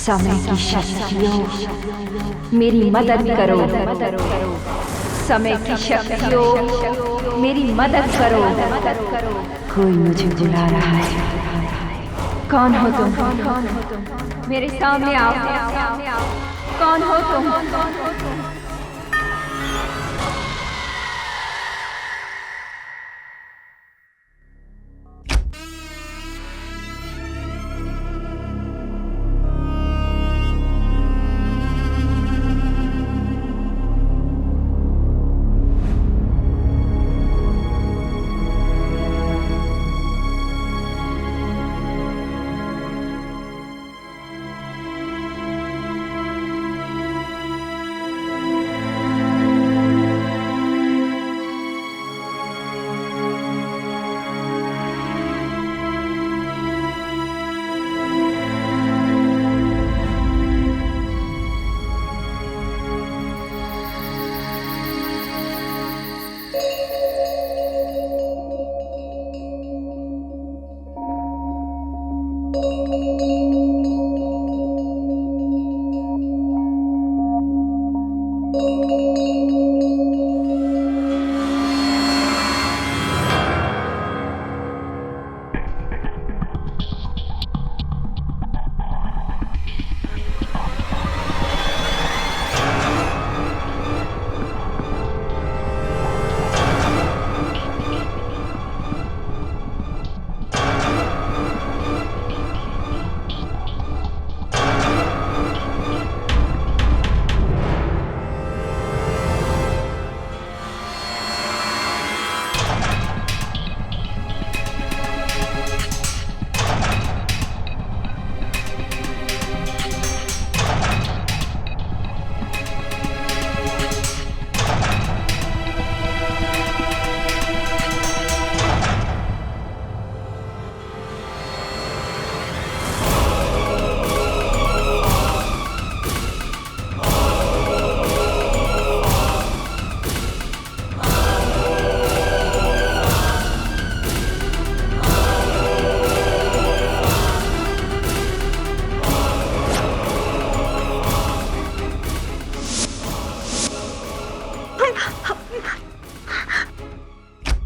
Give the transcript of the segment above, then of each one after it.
समय की शक्तियों मेरी मदद करो, समय की शक्तियों मेरी मदद करो। कोई मुझे बुला रहा है। कौन हो तुम? मेरे सामने आओ। कौन हो तुम?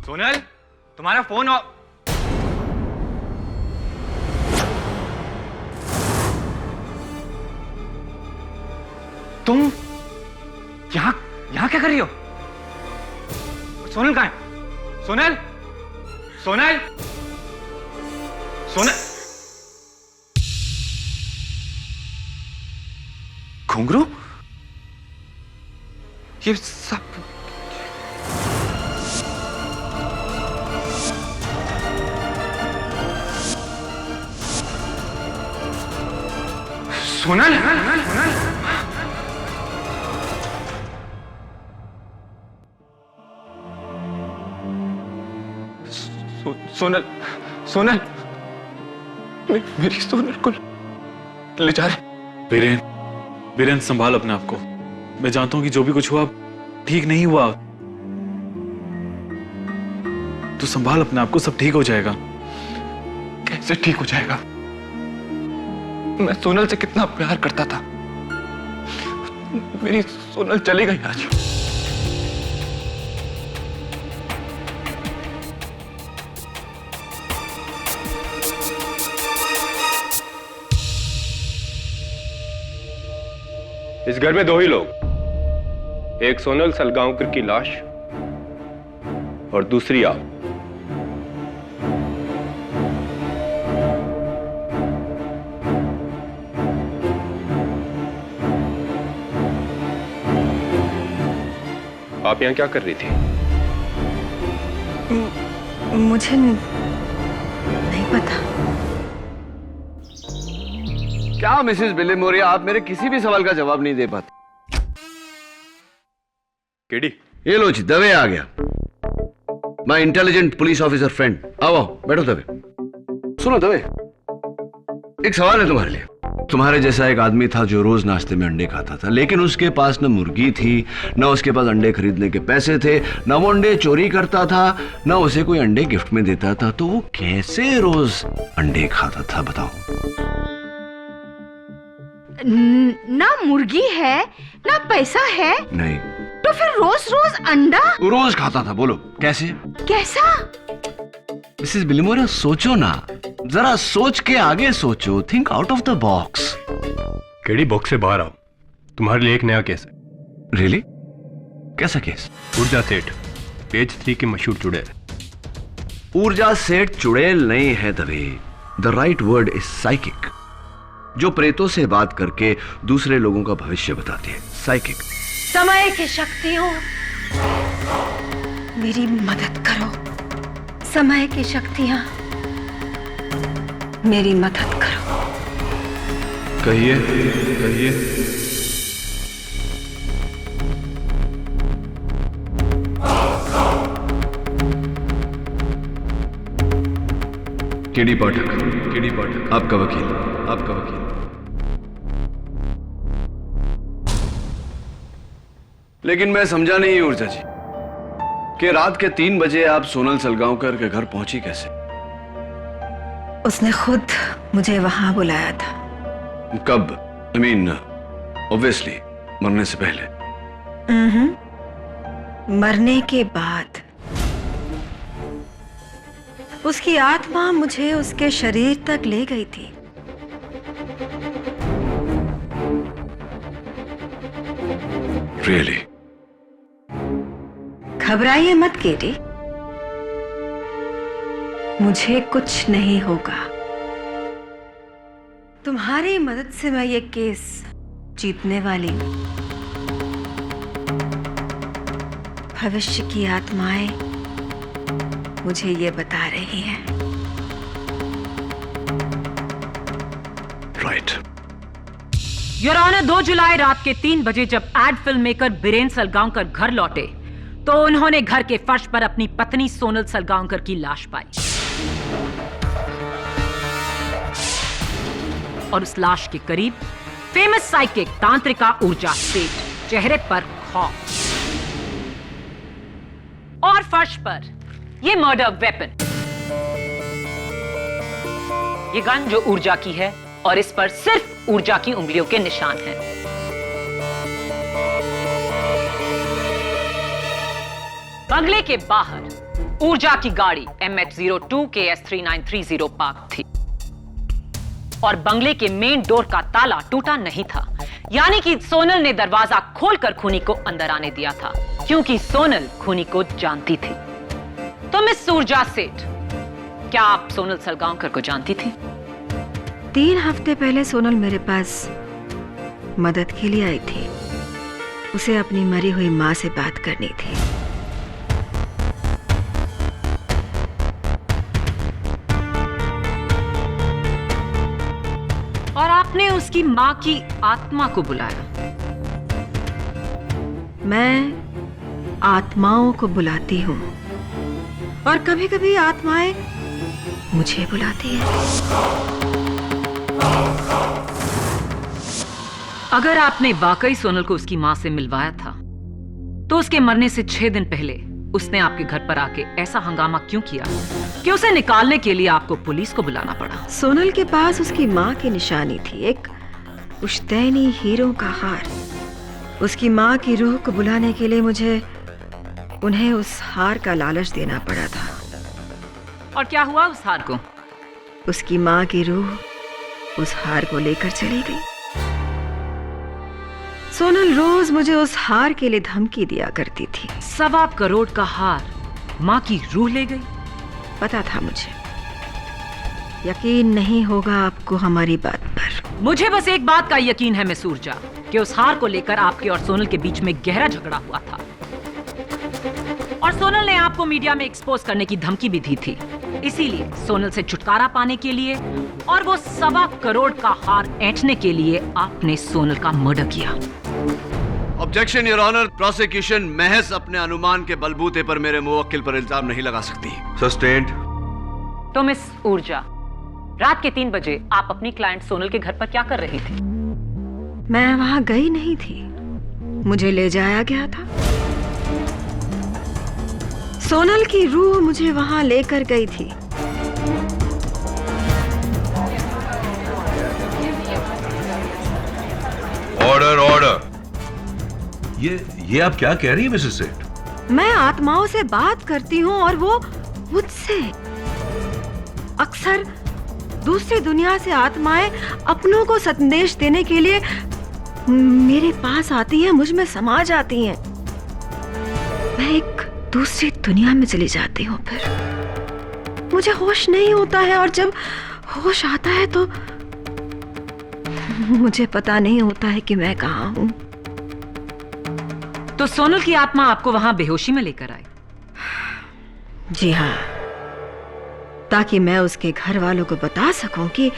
सोनल, तुम्हारा फोन तुम यहाँ क्या कर रही हो? सोनल कहाँ है? सोनल, सोनल, सोनल। घुंघरू? ये सब सोनल, सोनल, सोनल, मेरी सोनल को ले जा रहे। बीरेन, बीरेन संभाल अपने आप को। मैं जानता हूं कि जो भी कुछ हुआ ठीक नहीं हुआ। तू संभाल अपने आप को, सब ठीक हो जाएगा। कैसे ठीक हो जाएगा? मैं सोनल से कितना प्यार करता था। मेरी सोनल चली गई आज। इस घर में दो ही लोग, एक सोनल सलगांवकर की लाश और दूसरी आप। आप यहां क्या कर रही थी? मुझे नहीं पता। क्या मिसेस बिलेमोरिया, आप मेरे किसी भी सवाल का जवाब नहीं दे पाते। केडी, ये लो जी, दवे आ गया। My intelligent police officer friend. आओ बैठो दवे। सुनो दवे, एक सवाल है तुम्हारे लिए। तुम्हारे जैसा एक आदमी था जो रोज नाश्ते में अंडे खाता था, लेकिन उसके पास न मुर्गी थी, न उसके पास अंडे खरीदने के पैसे थे, न वो अंडे चोरी करता था, न उसे कोई अंडे गिफ्ट में देता था। तो वो कैसे रोज अंडे खाता था बताओ? ना मुर्गी है ना पैसा है, नहीं। तो फिर रोज रोज अंडा? रोज खाता था। बोलो कैसे? कैसा? मिसेस बिलिमोरा, सोचो ना, जरा सोच के आगे सोचो। Think out of the box. KD box से बाहर आओ, तुम्हारे लिए एक नया केस है। रियली? कैसा केस? ऊर्जा सेठ, पेज 3 के मशहूर चुड़ैल। ऊर्जा सेठ चुड़ैल नहीं है Dave. The right word is psychic, जो प्रेतों से बात करके दूसरे लोगों का भविष्य बताती है। साइकिक। समय की शक्तियों, मेरी मदद करो। समय की शक्तियां, मेरी मदद करो। कहिए कहिए। केडी पाठक, आपका वकील। लेकिन मैं समझा नहीं ऊर्जा जी कि रात के 3 बजे आप सोनल सलगांवकर के घर पहुंची कैसे? उसने खुद मुझे वहां बुलाया था। कब? आई मीन ऑब्वियसली मरने से पहले। मरने के बाद उसकी आत्मा मुझे उसके शरीर तक ले गई थी। रियली? घबराइए मत केडी, मुझे कुछ नहीं होगा। तुम्हारी मदद से मैं ये केस जीतने वाली हूं। भविष्य की आत्माएं मुझे ये बता रही हैं। राइट। योर ऑनर, 2 जुलाई रात के 3 बजे जब ad film maker Biren Salgaonkar घर लौटे तो उन्होंने घर के फर्श पर अपनी पत्नी सोनल सलगांवकर की लाश पाई और उस लाश के करीब फेमस साइकिक तांत्रिका ऊर्जा सेठ, चेहरे पर खौफ, और फर्श पर ये मर्डर वेपन, ये गन जो ऊर्जा की है और इस पर सिर्फ ऊर्जा की उंगलियों के निशान हैं। बंगले के बाहर ऊर्जा की गाड़ी MH02 KS 3930 पार्क थी और बंगले के मेन डोर का ताला टूटा नहीं था, यानी कि सोनल ने दरवाजा खोलकर खूनी को अंदर आने दिया था, क्योंकि सोनल खूनी को जानती थी। तो मिस ऊर्जा सेठ, क्या आप सोनल सलगांवकर को जानती थी? 3 हफ्ते पहले सोनल मेरे पास मदद के लिए आई थी। उसे अपनी मरी हुई मां से बात करनी थी। और आपने उसकी मां की आत्मा को बुलाया। मैं आत्माओं को बुलाती हूं और कभी-कभी आत्माएं मुझे बुलाती हैं। अगर आपने वाकई सोनल को उसकी मां से मिलवाया था, तो उसके मरने से 6 दिन पहले उसने आपके घर पर आके ऐसा हंगामा क्यों किया कि उसे निकालने के लिए आपको पुलिस को बुलाना पड़ा? सोनल के पास उसकी मां की निशानी थी, एक पुश्तैनी हीरों का हार। उसकी मां की रूह को बुलाने के लिए मुझे उन्हें उस हार का लालच देना पड़ा था। और क्या हुआ उस हार को? उसकी मां की रूह उस हार को लेकर चली गई। सोनल रोज मुझे उस हार के लिए धमकी दिया करती थी। 1.25 करोड़ का हार मां की रूह ले गई? पता था मुझे। यकीन नहीं होगा आपको हमारी बात पर। मुझे बस एक बात का यकीन है मिस ऊर्जा, कि उस हार को लेकर आपके और सोनल के बीच में गहरा झगड़ा हुआ था और सोनल ने आपको मीडिया में एक्सपोज करने की धमकी भी दी थी। इसीलिए सोनल से छुटकारा पाने के लिए और वो 1.25 करोड़ का हार ऐंठने के लिए आपने सोनल का मर्डर किया। ऑब्जेक्शन योर ऑनर, प्रोसिक्यूशन महज अपने अनुमान के बलबूते पर मेरे मुवक्किल पर इल्जाम नहीं लगा सकती। सस्टेन्ड। तो मिस ऊर्जा, रात के 3 बजे आप अपनी क्लाइंट सोनल के घर पर क्या कर रही थी? मैं वहां गई नहीं थी, मुझे ले जाया गया था। सोनल की रूह मुझे वहां लेकर गई थी। Order order. ये आप क्या कह रही है मिसेस सेठ? मैं आत्माओं से बात करती हूँ और वो मुझसे। अक्सर दूसरी दुनिया से आत्माएं अपनों को संदेश देने के लिए मेरे पास आती हैं, मुझ में समा जाती हैं। मैं एक दूसरी दुनिया में चली जाती हूँ, फिर मुझे होश नहीं होता है और जब होश आता है तो मुझे पता नहीं होता है कि मैं कहाँ हूँ। तो सोनल की आत्मा आपको वहां बेहोशी में लेकर आई? जी हाँ, ताकि मैं उसके घर वालों को बता सकूं कि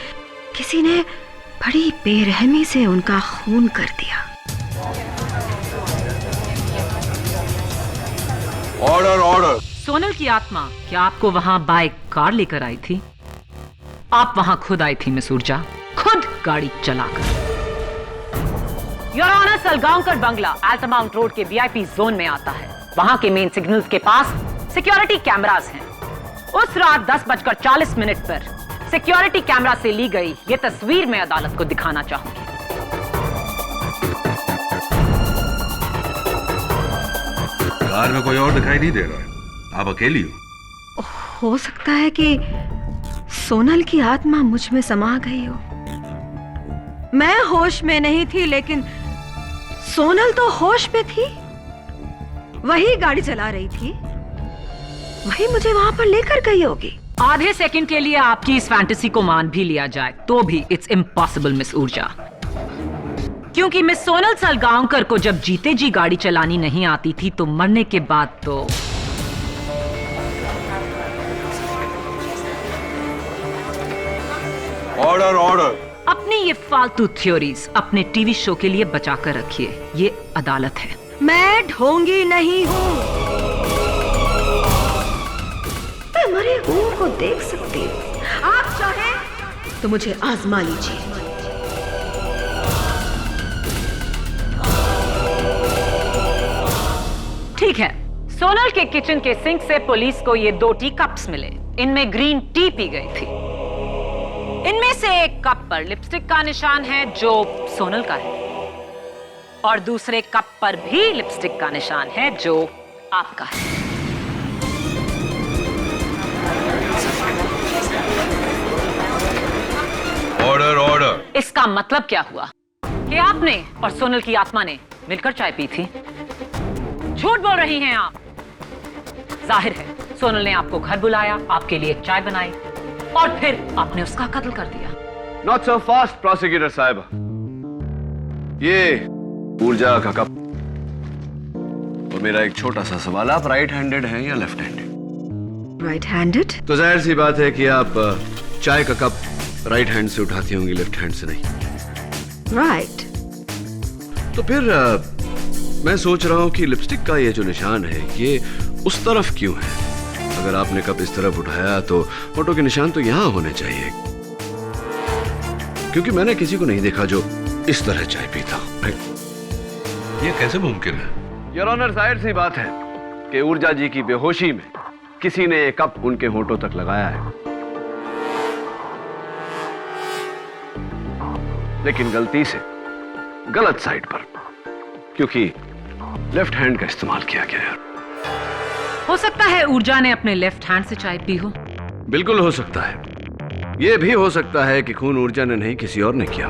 किसी ने बड़ी बेरहमी से उनका खून कर दिया। Order order. सोनल की आत्मा क्या आपको वहां बाय कार लेकर आई थी? आप वहां खुद आई थी मिस ऊर्जा, खुद गाड़ी चलाकर। योर ऑनर, सलगांवकर बंगला अल्टामाउंट रोड के वीआईपी जोन में आता है। वहां के मेन सिग्नल्स के पास सिक्योरिटी कैमरास हैं। उस रात 10:40 पर सिक्योरिटी कैमरा से ली गई ये तस्वीर मैं अदालत को दिखाना चाहूंगी। कार में कोई और दिखाई नहीं दे रहा है, आप अकेली हो सकता है कि सोनल की आत्मा मुझ में समा गई हो। मैं होश में नहीं थी, लेकिन सोनल तो होश में थी। वही गाड़ी चला रही थी, वही मुझे वहां पर लेकर गई होगी। आधे सेकंड के लिए आपकी इस फैंटेसी को मान भी लिया जाए तो भी इट्स इम्पॉसिबल मिस ऊर्जा, क्योंकि मिस सोनल सलगांवकर को जब जीते जी गाड़ी चलानी नहीं आती थी तो मरने के बाद तो ऑर्डर ऑर्डर। अपनी ये फालतू थ्योरीज अपने टीवी शो के लिए बचा कर रखिए, ये अदालत है। मैं ढोंगी नहीं हूँ, मैं मरे हुओं को देख सकती हूँ। आप चाहें तो मुझे आजमा लीजिए। ठीक है, सोनल के किचन के सिंक से पुलिस को ये 2 टी कप्स मिले। इनमें ग्रीन टी पी गई थी। इनमें से एक कप पर लिपस्टिक का निशान है जो सोनल का है, और दूसरे कप पर भी लिपस्टिक का निशान है जो आपका है। Order order. इसका मतलब क्या हुआ कि आपने और सोनल की आत्मा ने मिलकर चाय पी थी? झूठ बोल रही हैं आप। जाहिर है सोनल ने आपको घर बुलाया, आपके लिए चाय बनाई और फिर आपने उसका कत्ल कर दिया। नॉट सो फास्ट प्रोसिक्यूटर साहब। ये ऊर्जा का कप और मेरा एक छोटा सा सवाल, आप राइट हैंडेड हैं या लेफ्ट हैंडेड? Right handed. तो जाहिर सी बात है कि आप चाय का कप राइट हैंड से उठाती होंगी, लेफ्ट हैंड से नहीं। राइट। तो फिर मैं सोच रहा हूं कि लिपस्टिक का ये जो निशान है ये उस तरफ क्यों है? अगर आपने कप इस तरफ उठाया तो फोटो के निशान तो यहां होने चाहिए, क्योंकि मैंने किसी को नहीं देखा जो इस तरह चाय पीता। ये कैसे मुमकिन है? योर ऑनर, जाहिर सी बात है कि ऊर्जा जी की बेहोशी में किसी ने एक कप उनके होंठों तक लगाया है, लेकिन गलती से गलत साइड पर, क्योंकि लेफ्ट हैंड का इस्तेमाल किया गया है। हो सकता है ऊर्जा ने अपने लेफ्ट हैंड से चाय पी हो। बिल्कुल हो सकता है। यह भी हो सकता है कि खून ऊर्जा ने नहीं किसी और ने किया।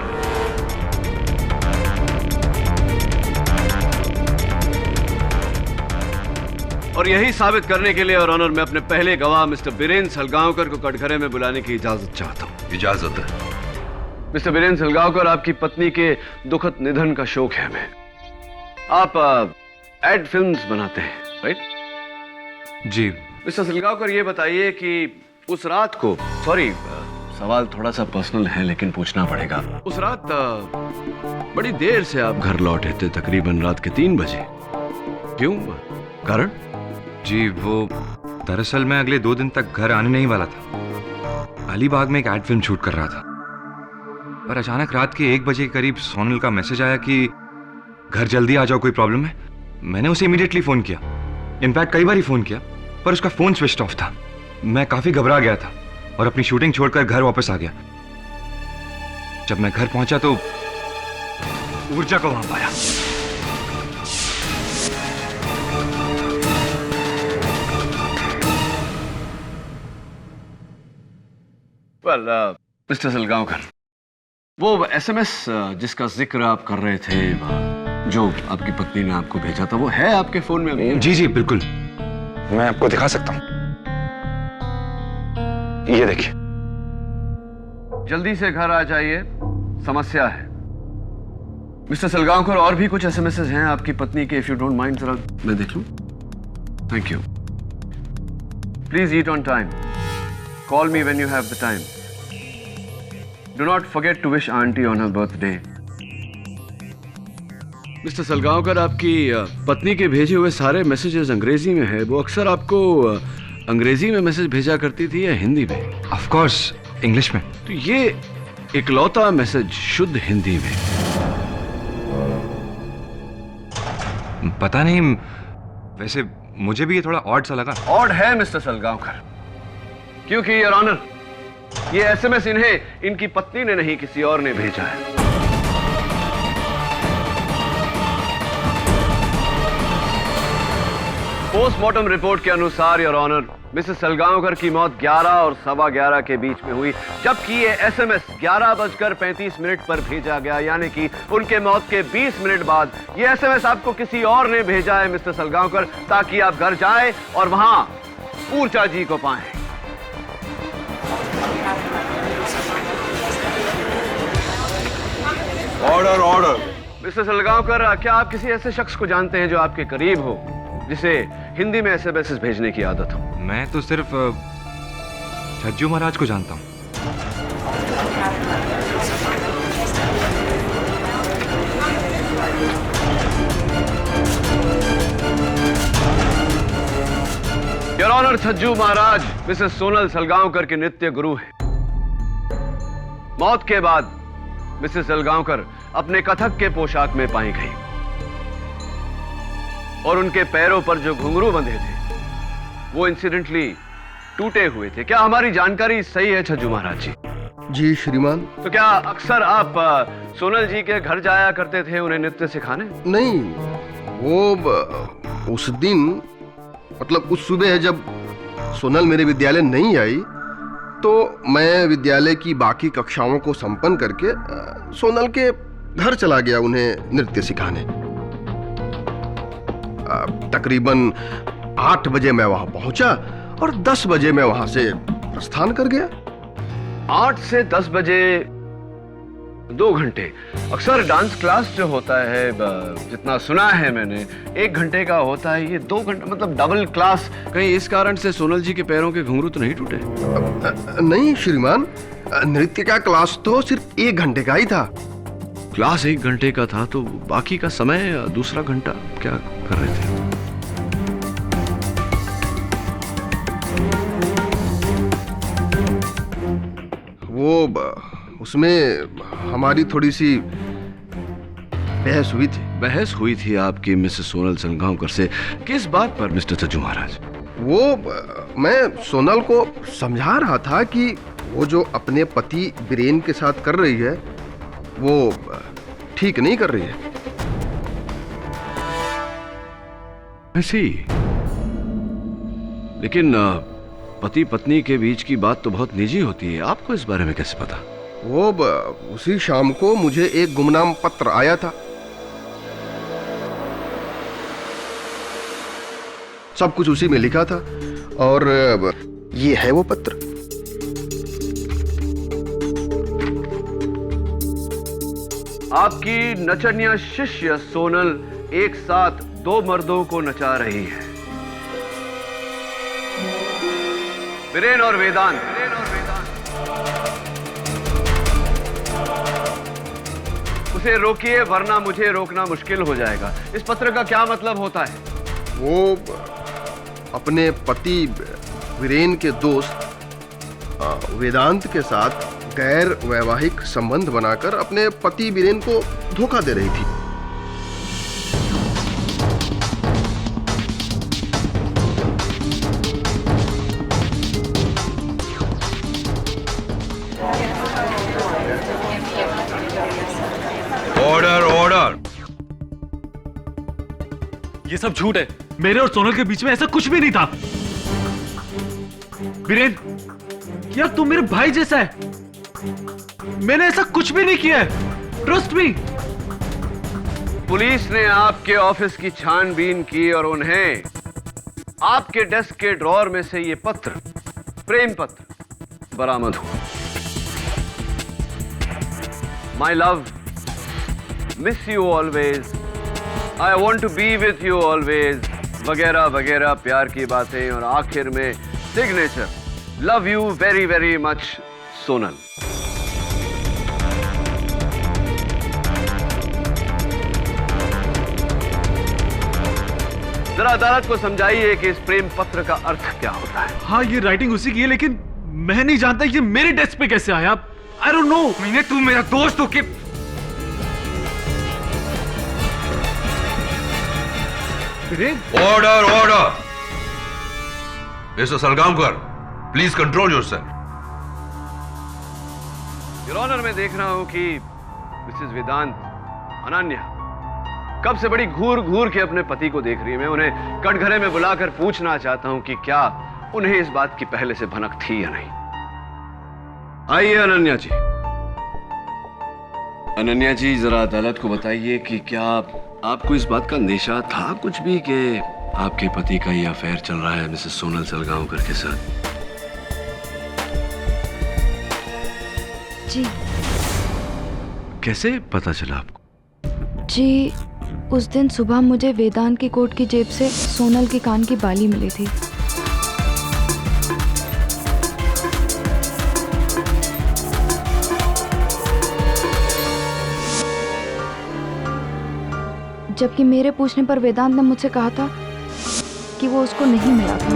और यही साबित करने के लिए और ऑनर मैं अपने पहले गवाह मिस्टर बीरेन सलगांवकर को कटघरे में बुलाने की इजाजत चाहता हूं। इजाजत है। मिस्टर बीरेन सलगांवकर, आपकी पत्नी के दुखद निधन का शोक है हमें। आप एड फिल्म्स बनाते हैं, राइट? जी। मिस्टर सलगांवकर, ये बताइए कि उस रात को, सॉरी सवाल थोड़ा सा पर्सनल है लेकिन पूछना पड़ेगा, उस रात बड़ी देर से आप घर लौटे थे, तकरीबन रात के 3 बजे। क्यों? कारण? जी, वो दरअसल मैं अगले 2 दिन तक घर आने नहीं वाला था। अलीबाग में एक एड फिल्म शूट कर रहा था, पर अचानक रात के 1 बजे के करीब सोनल का मैसेज आया कि घर जल्दी आ जाओ, कोई प्रॉब्लम है। मैंने उसे इमीडिएटली फोन किया, इनफैक्ट कई बार ही फोन किया, पर उसका फोन स्विच ऑफ था। मैं काफी घबरा गया था और अपनी शूटिंग छोड़कर घर वापस आ गया। जब मैं घर पहुंचा तो ऊर्जा को वहां पाया। वेल मिस्टर सलगांवकर, वो एसएमएस जिसका जिक्र आप कर रहे थे, जो आपकी पत्नी ने आपको भेजा था, वो है आपके फोन में? जी जी बिल्कुल। मैं आपको दिखा सकता हूं, ये देखिए। जल्दी से घर आ जाइए, समस्या है। मिस्टर सलगांवकर, और भी कुछ एसएमएस हैं आपकी पत्नी के, इफ यू डोंट माइंड, जरा मैं देख लूं। Thank you. Please eat on time. Call me when you have the time. Do not forget to wish aunty on her birthday. Mister Salgaonkar, आपकी पत्नी के भेजे हुए सारे मैसेजेस अंग्रेजी में है। वो अक्सर आपको अंग्रेजी में मैसेज भेजा करती थी या हिंदी में? ऑफ कोर्स इंग्लिश में। तो ये इकलौता मैसेज शुद्ध हिंदी में। पता नहीं, वैसे मुझे भी ये थोड़ा ऑड सा लगा। ऑड है मिस्टर सलगांवकर, क्योंकि योर ऑनर, ये एसएमएस इन्हें इनकी पत्नी ने नहीं, किसी और ने भेजा है। पोस्टमार्टम रिपोर्ट के अनुसार योर ऑनर, मिसेस सलगांवकर की मौत 11 और 11:15 के बीच में हुई, जबकि ये एसएमएस 11:35 पर भेजा गया, यानी कि उनके मौत के 20 मिनट बाद ये एसएमएस आपको किसी और ने भेजा है मिस्टर सलगांवकर, ताकि आप घर जाएं और वहां ऊर्जा जी को पाएं। Order order. मिस्टर सलगांवकर, क्या आप किसी ऐसे शख्स को जानते हैं जो आपके करीब हो, जिसे हिंदी में एसएमएस भेजने की आदत हो? मैं तो सिर्फ छज्जू महाराज को जानता हूँ। Your honour, Chhajju Maharaj Mrs Sonal Salgaonkar के नृत्य गुरु हैं। मौत के बाद मिसेस सलगांवकर अपने कथक के पोशाक में पाई गई और उनके पैरों पर जो घुंघरू बंधे थे वो इंसिडेंटली टूटे हुए थे। क्या हमारी जानकारी सही है छज्जू महाराज जी? जी श्रीमान। तो क्या अक्सर आप सोनल जी के घर जाया करते थे उन्हें नृत्य सिखाने? नहीं, वो उस दिन, मतलब उस सुबह जब सोनल मेरे विद्यालय नहीं आई, तो मैं विद्यालय की बाकी कक्षाओं को संपन्न करके सोनल के घर चला गया उन्हें नृत्य सिखाने। तकरीबन 8 बजे मैं वहां पहुंचा और 10 बजे मैं वहां से प्रस्थान कर गया। 8 से 10 बजे 2 घंटे। अक्सर डांस क्लास जो होता है, जितना सुना है मैंने, 1 घंटे का होता है, ये 2 घंटे, मतलब डबल क्लास। कहीं इस कारण से सोनल जी के पैरों के घुंघरू तो नहीं टूटे? नहीं श्रीमान, नृत्य का क्लास तो सिर्फ 1 घंटे का ही था। क्लास 1 घंटे का था, तो बाकी का समय दूसरा घंटा क्या कर रहे थे? वो उसमें हमारी थोड़ी सी बहस हुई थी। बहस हुई थी आपकी मिसेस सोनल सलगांवकर से? किस बात पर मिस्टर छज्जू महाराज? वो मैं सोनल को समझा रहा था कि वो जो अपने पति बीरेन के साथ कर रही है वो ठीक नहीं कर रही है। ऐसी, लेकिन पति पत्नी के बीच की बात तो बहुत निजी होती है, आपको इस बारे में कैसे पता? वो उसी शाम को मुझे एक गुमनाम पत्र आया था। सब कुछ उसी में लिखा था और ये है वो पत्र। आपकी नचनिया शिष्य सोनल एक साथ 2 मर्दों को नचा रही है, बीरेन और वेदांत। उसे रोकिए, वरना मुझे रोकना मुश्किल हो जाएगा। इस पत्र का क्या मतलब होता है? वो अपने पति बीरेन के दोस्त वेदांत के साथ गैर वैवाहिक संबंध बनाकर अपने पति बीरेन को धोखा दे रही थी। Order order. सब झूठ है। मेरे और सोनल के बीच में ऐसा कुछ भी नहीं था। वीरेन, यार तुम मेरे भाई जैसा है, मैंने ऐसा कुछ भी नहीं किया है, ट्रस्ट मी। पुलिस ने आपके ऑफिस की छानबीन की और उन्हें आपके डेस्क के ड्रॉर में से ये पत्र, प्रेम पत्र, बरामद हुआ। My love, miss you always, I want to be with you always, वगैरह वगैरह प्यार की बातें, और आखिर में signature, love you very very much Sonal. जरा अदालत को समझाइए कि इस प्रेम पत्र का अर्थ क्या होता है। हाँ, ये राइटिंग उसी की है, लेकिन मैं नहीं जानता ये मेरे डेस्क पे कैसे आया। I don't know. मैंने, तू मेरा दोस्त हो कि order order. Mister Salgaonkar, please control yourself. Your honour, मैं देख रहा हूं कि मिसेस वेदांत, अनन्या कब से बड़ी घूर घूर के अपने पति को देख रही है। मैं उन्हें कटघरे में बुलाकर पूछना चाहता हूं कि क्या उन्हें इस बात की पहले से भनक थी या नहीं। आइए अनन्या जी। अनन्या जी, जरा अदालत को बताइए कि क्या आपको इस बात का अंदेशा था कुछ भी कि आपके पति का ये अफेयर चल रहा है मिसेस सोनल सलगांवकर के साथ? जी। कैसे पता चला आपको? जी, उस दिन सुबह मुझे वेदांत की कोट की जेब से सोनल की कान की बाली मिली थी। जबकि मेरे पूछने पर वेदांत ने मुझसे कहा था कि वो उसको नहीं मिला था।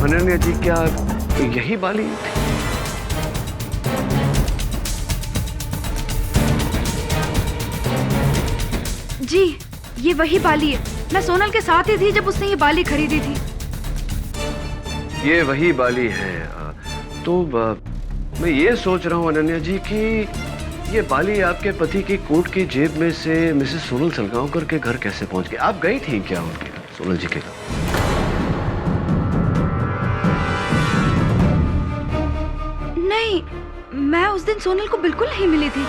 अनन्या जी, क्या यही बाली थी? जी, ये वही बाली है। मैं सोनल के साथ ही थी जब उसने ये बाली खरीदी थी। ये वही बाली है। तो मैं ये सोच रहा हूँ अनन्या जी कि ये बाली आपके पति की कोट की जेब में से मिसेस सोनल सलगांवकर के घर कैसे पहुंच गई? आप गई थी क्या उनके घर, सोनल जी के घर? नहीं, मैं उस दिन सोनल को बिल्कुल नहीं मिली थी।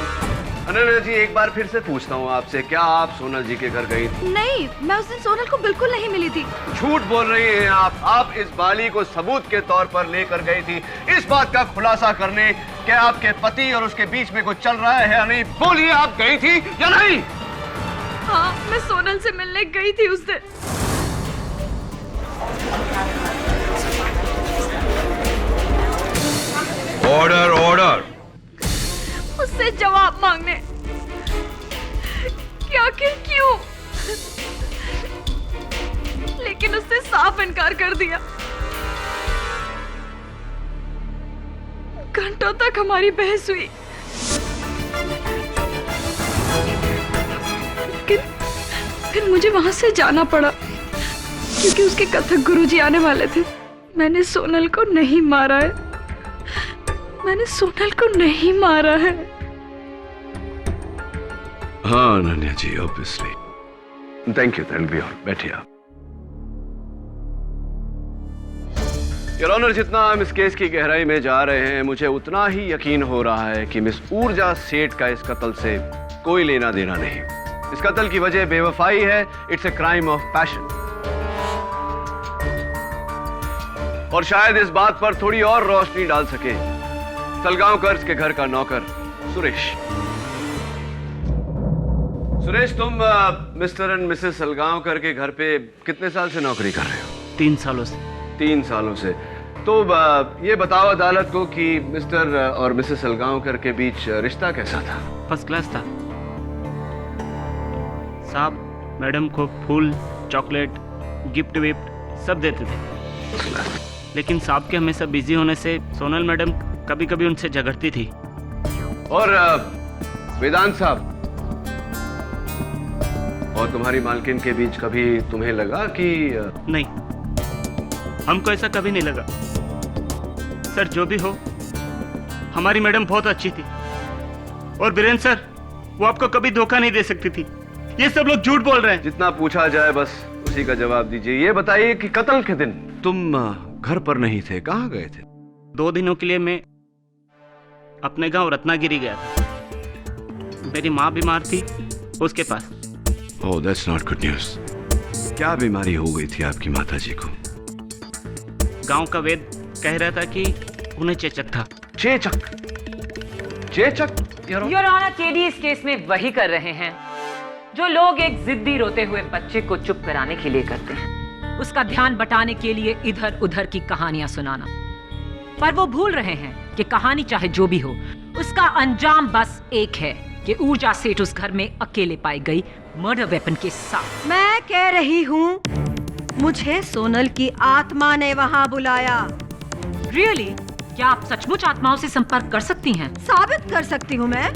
अनन्या जी, एक बार फिर से पूछता हूँ आपसे, क्या आप सोनल जी के घर गई थी? नहीं, मैं उस दिन सोनल को बिल्कुल नहीं मिली थी। झूठ बोल रही हैं आप। आप इस बाली को सबूत के तौर पर लेकर गई थी इस बात का खुलासा करने कि आपके पति और उसके बीच में कुछ चल रहा है या नहीं। बोलिए, आप गई थी या नहीं? हाँ, मैं सोनल से मिलने गई थी उस दिन। Order order. उससे जवाब मांगने कि आखिर क्यों, लेकिन उसने साफ इनकार कर दिया। घंटों तक हमारी बहस हुई, लेकिन फिर मुझे वहां से जाना पड़ा क्योंकि उसके कथक गुरुजी आने वाले थे। मैंने सोनल को नहीं मारा है, मैंने सोनल को नहीं मारा है। हाँ Ananya ji, obviously. Thank you, that's be all. बैठिए आप। योर ऑनर, जितना हम इस केस की गहराई में जा रहे हैं, मुझे उतना ही यकीन हो रहा है कि मिस ऊर्जा सेठ का इस कत्ल से कोई लेना देना नहीं। इस कत्ल की वजह बेवफाई है। It's a crime of passion. और शायद इस बात पर थोड़ी और रोशनी डाल सके सलगांवकर के घर का नौकर सुरेश। सुरेश, तुम मिस्टर एंड मिसेस सलगांवकर के घर पे कितने साल से नौकरी कर रहे हो? 3 सालों से। 3 सालों से। तो ये बताओ अदालत को कि मिस्टर और मिसेस सलगांवकर के बीच रिश्ता कैसा था? फर्स्ट क्लास था साहब। मैडम को फूल, चॉकलेट, गिफ्ट विफ्ट सब देते थे, लेकिन साहब के हमेशा बिजी होने से सोनल मैडम कभी कभी उनसे झगड़ती थी। और वेदांत साहब और तुम्हारी मालकिन के बीच कभी तुम्हें लगा कि? नहीं, हमको ऐसा कभी नहीं लगा सर। जो भी हो, हमारी मैडम बहुत अच्छी थी। और बीरेन सर, वो आपको कभी धोखा नहीं दे सकती थी। ये सब लोग झूठ बोल रहे हैं। जितना पूछा जाए बस उसी का जवाब दीजिए। ये बताइए कि कत्ल के दिन तुम घर पर नहीं थे, कहाँ गए थे? 2 दिनों के लिए मैं अपने गांव रत्नागिरी गया था। मेरी माँ बीमार थी, उसके पास। ओह, दैट्स नॉट गुड न्यूज़। क्या बीमारी हो गई थी आपकी माताजी को? गांव का वेद कह रहा था कि उन्हें चेचक था। चेचक? चेचक? योर ऑनर, केडी इस केस में वही कर रहे हैं जो लोग एक जिद्दी रोते हुए बच्चे को चुप कराने के लिए करते हैं, उसका ध्यान बटाने के लिए इधर उधर की कहानियां सुनाना। पर वो भूल रहे हैं कि कहानी चाहे जो भी हो, उसका अंजाम बस एक है कि ऊर्जा सेठ उस घर में अकेले पाई गई मर्डर वेपन के साथ। मैं कह रही हूँ, मुझे सोनल की आत्मा ने वहाँ बुलाया। रियली? क्या आप सचमुच आत्माओं से संपर्क कर सकती हैं? साबित कर सकती हूँ मैं।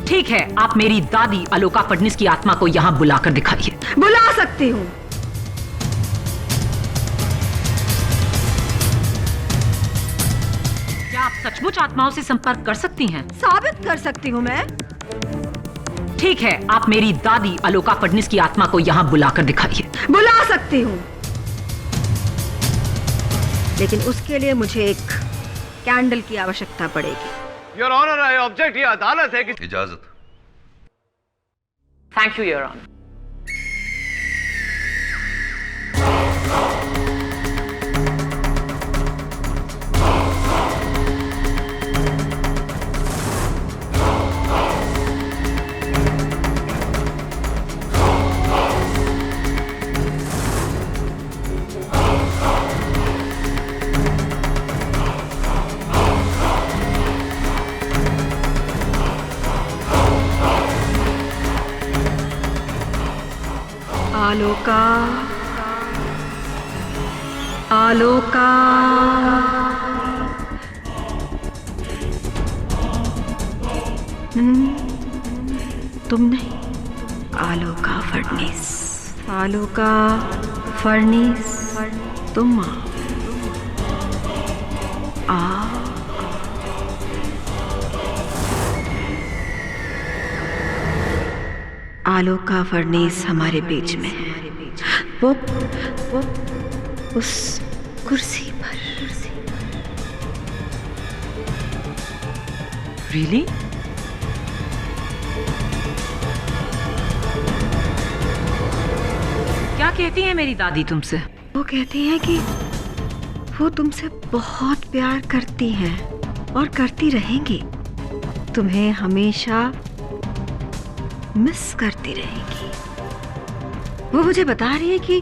ठीक है, आप मेरी दादी अलोका फडणीस की आत्मा को यहाँ बुलाकर दिखाइए। बुला सकती हूँ। क्या आप सचमुच आत्माओं से संपर्क कर सकती हैं? साबित कर सकती हूँ मैं। ठीक है, आप मेरी दादी अलोका फडणीस की आत्मा को यहाँ बुलाकर दिखाइए। बुला सकती हूँ, लेकिन उसके लिए मुझे एक कैंडल की आवश्यकता पड़ेगी। Your honour, I object. ये अदालत है कि... इजाजत। Thank you your honour. Aloka, Aloka, तुम नहीं, आलोका फडणीस। आलोका फडणीस, तुम आ। आलोका फडणीस हमारे बीच में है। वो उस कुर्सी पर। रियली? क्या कहती है मेरी दादी तुमसे? वो कहती हैं कि वो तुमसे बहुत प्यार करती हैं और करती रहेंगी। तुम्हें हमेशा मिस करती रहेगी। वो मुझे बता रही है कि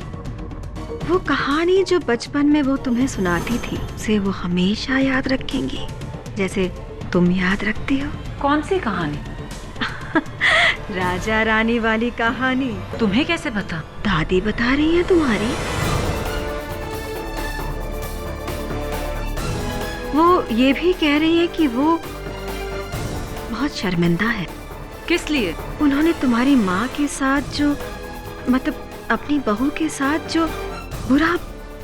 वो कहानी जो बचपन में वो तुम्हें सुनाती थी, उसे वो हमेशा याद रखेंगी, जैसे तुम याद रखती हो। कौन सी कहानी? राजा रानी वाली कहानी। तुम्हें कैसे पता? दादी बता रही है तुम्हारी। वो ये भी कह रही है कि वो बहुत शर्मिंदा है। किस लिए? उन्होंने तुम्हारी माँ के साथ जो, मतलब अपनी बहू के साथ जो बुरा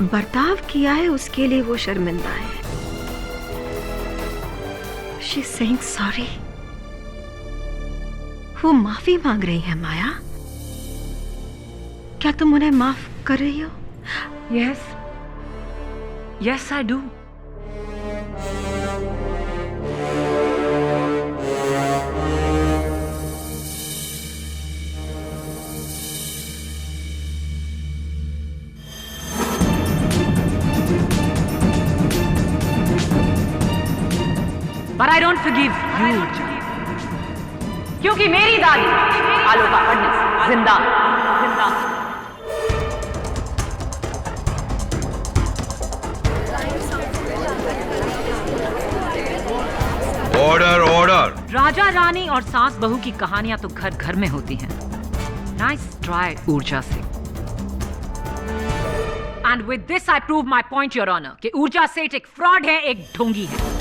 बर्ताव किया है, उसके लिए वो शर्मिंदा है। She is saying sorry. वो माफी मांग रही है। माया, क्या तुम उन्हें माफ कर रही हो? Yes. Yes, I do. But I don't forgive you, क्योंकि मेरी दादी आलोका फडणीस जिंदा जिंदा। Order order. राजा रानी और सास बहू की कहानियां तो घर घर में होती हैं। नाइस ट्राई ऊर्जा से। And with this I prove my point your honour कि ऊर्जा सेठ एक फ्रॉड है, एक ढोंगी है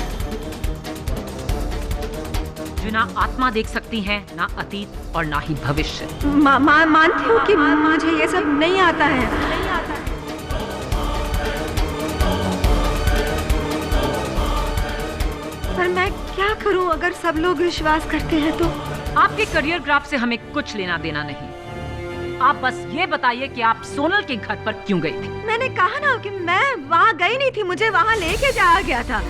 जो ना आत्मा देख सकती हैं, ना अतीत और ना ही भविष्य। मानती हूँ कि मुझे ये सब नहीं आता है। पर मैं क्या करूं अगर सब लोग विश्वास करते हैं तो? आपके करियर ग्राफ से हमें कुछ लेना देना नहीं। आप बस ये बताइए कि आप सोनल के घर पर क्यों गई थी? मैंने कहा ना कि मैं वहाँ गई नहीं थी, मुझे वहाँ लेके जाया गया था।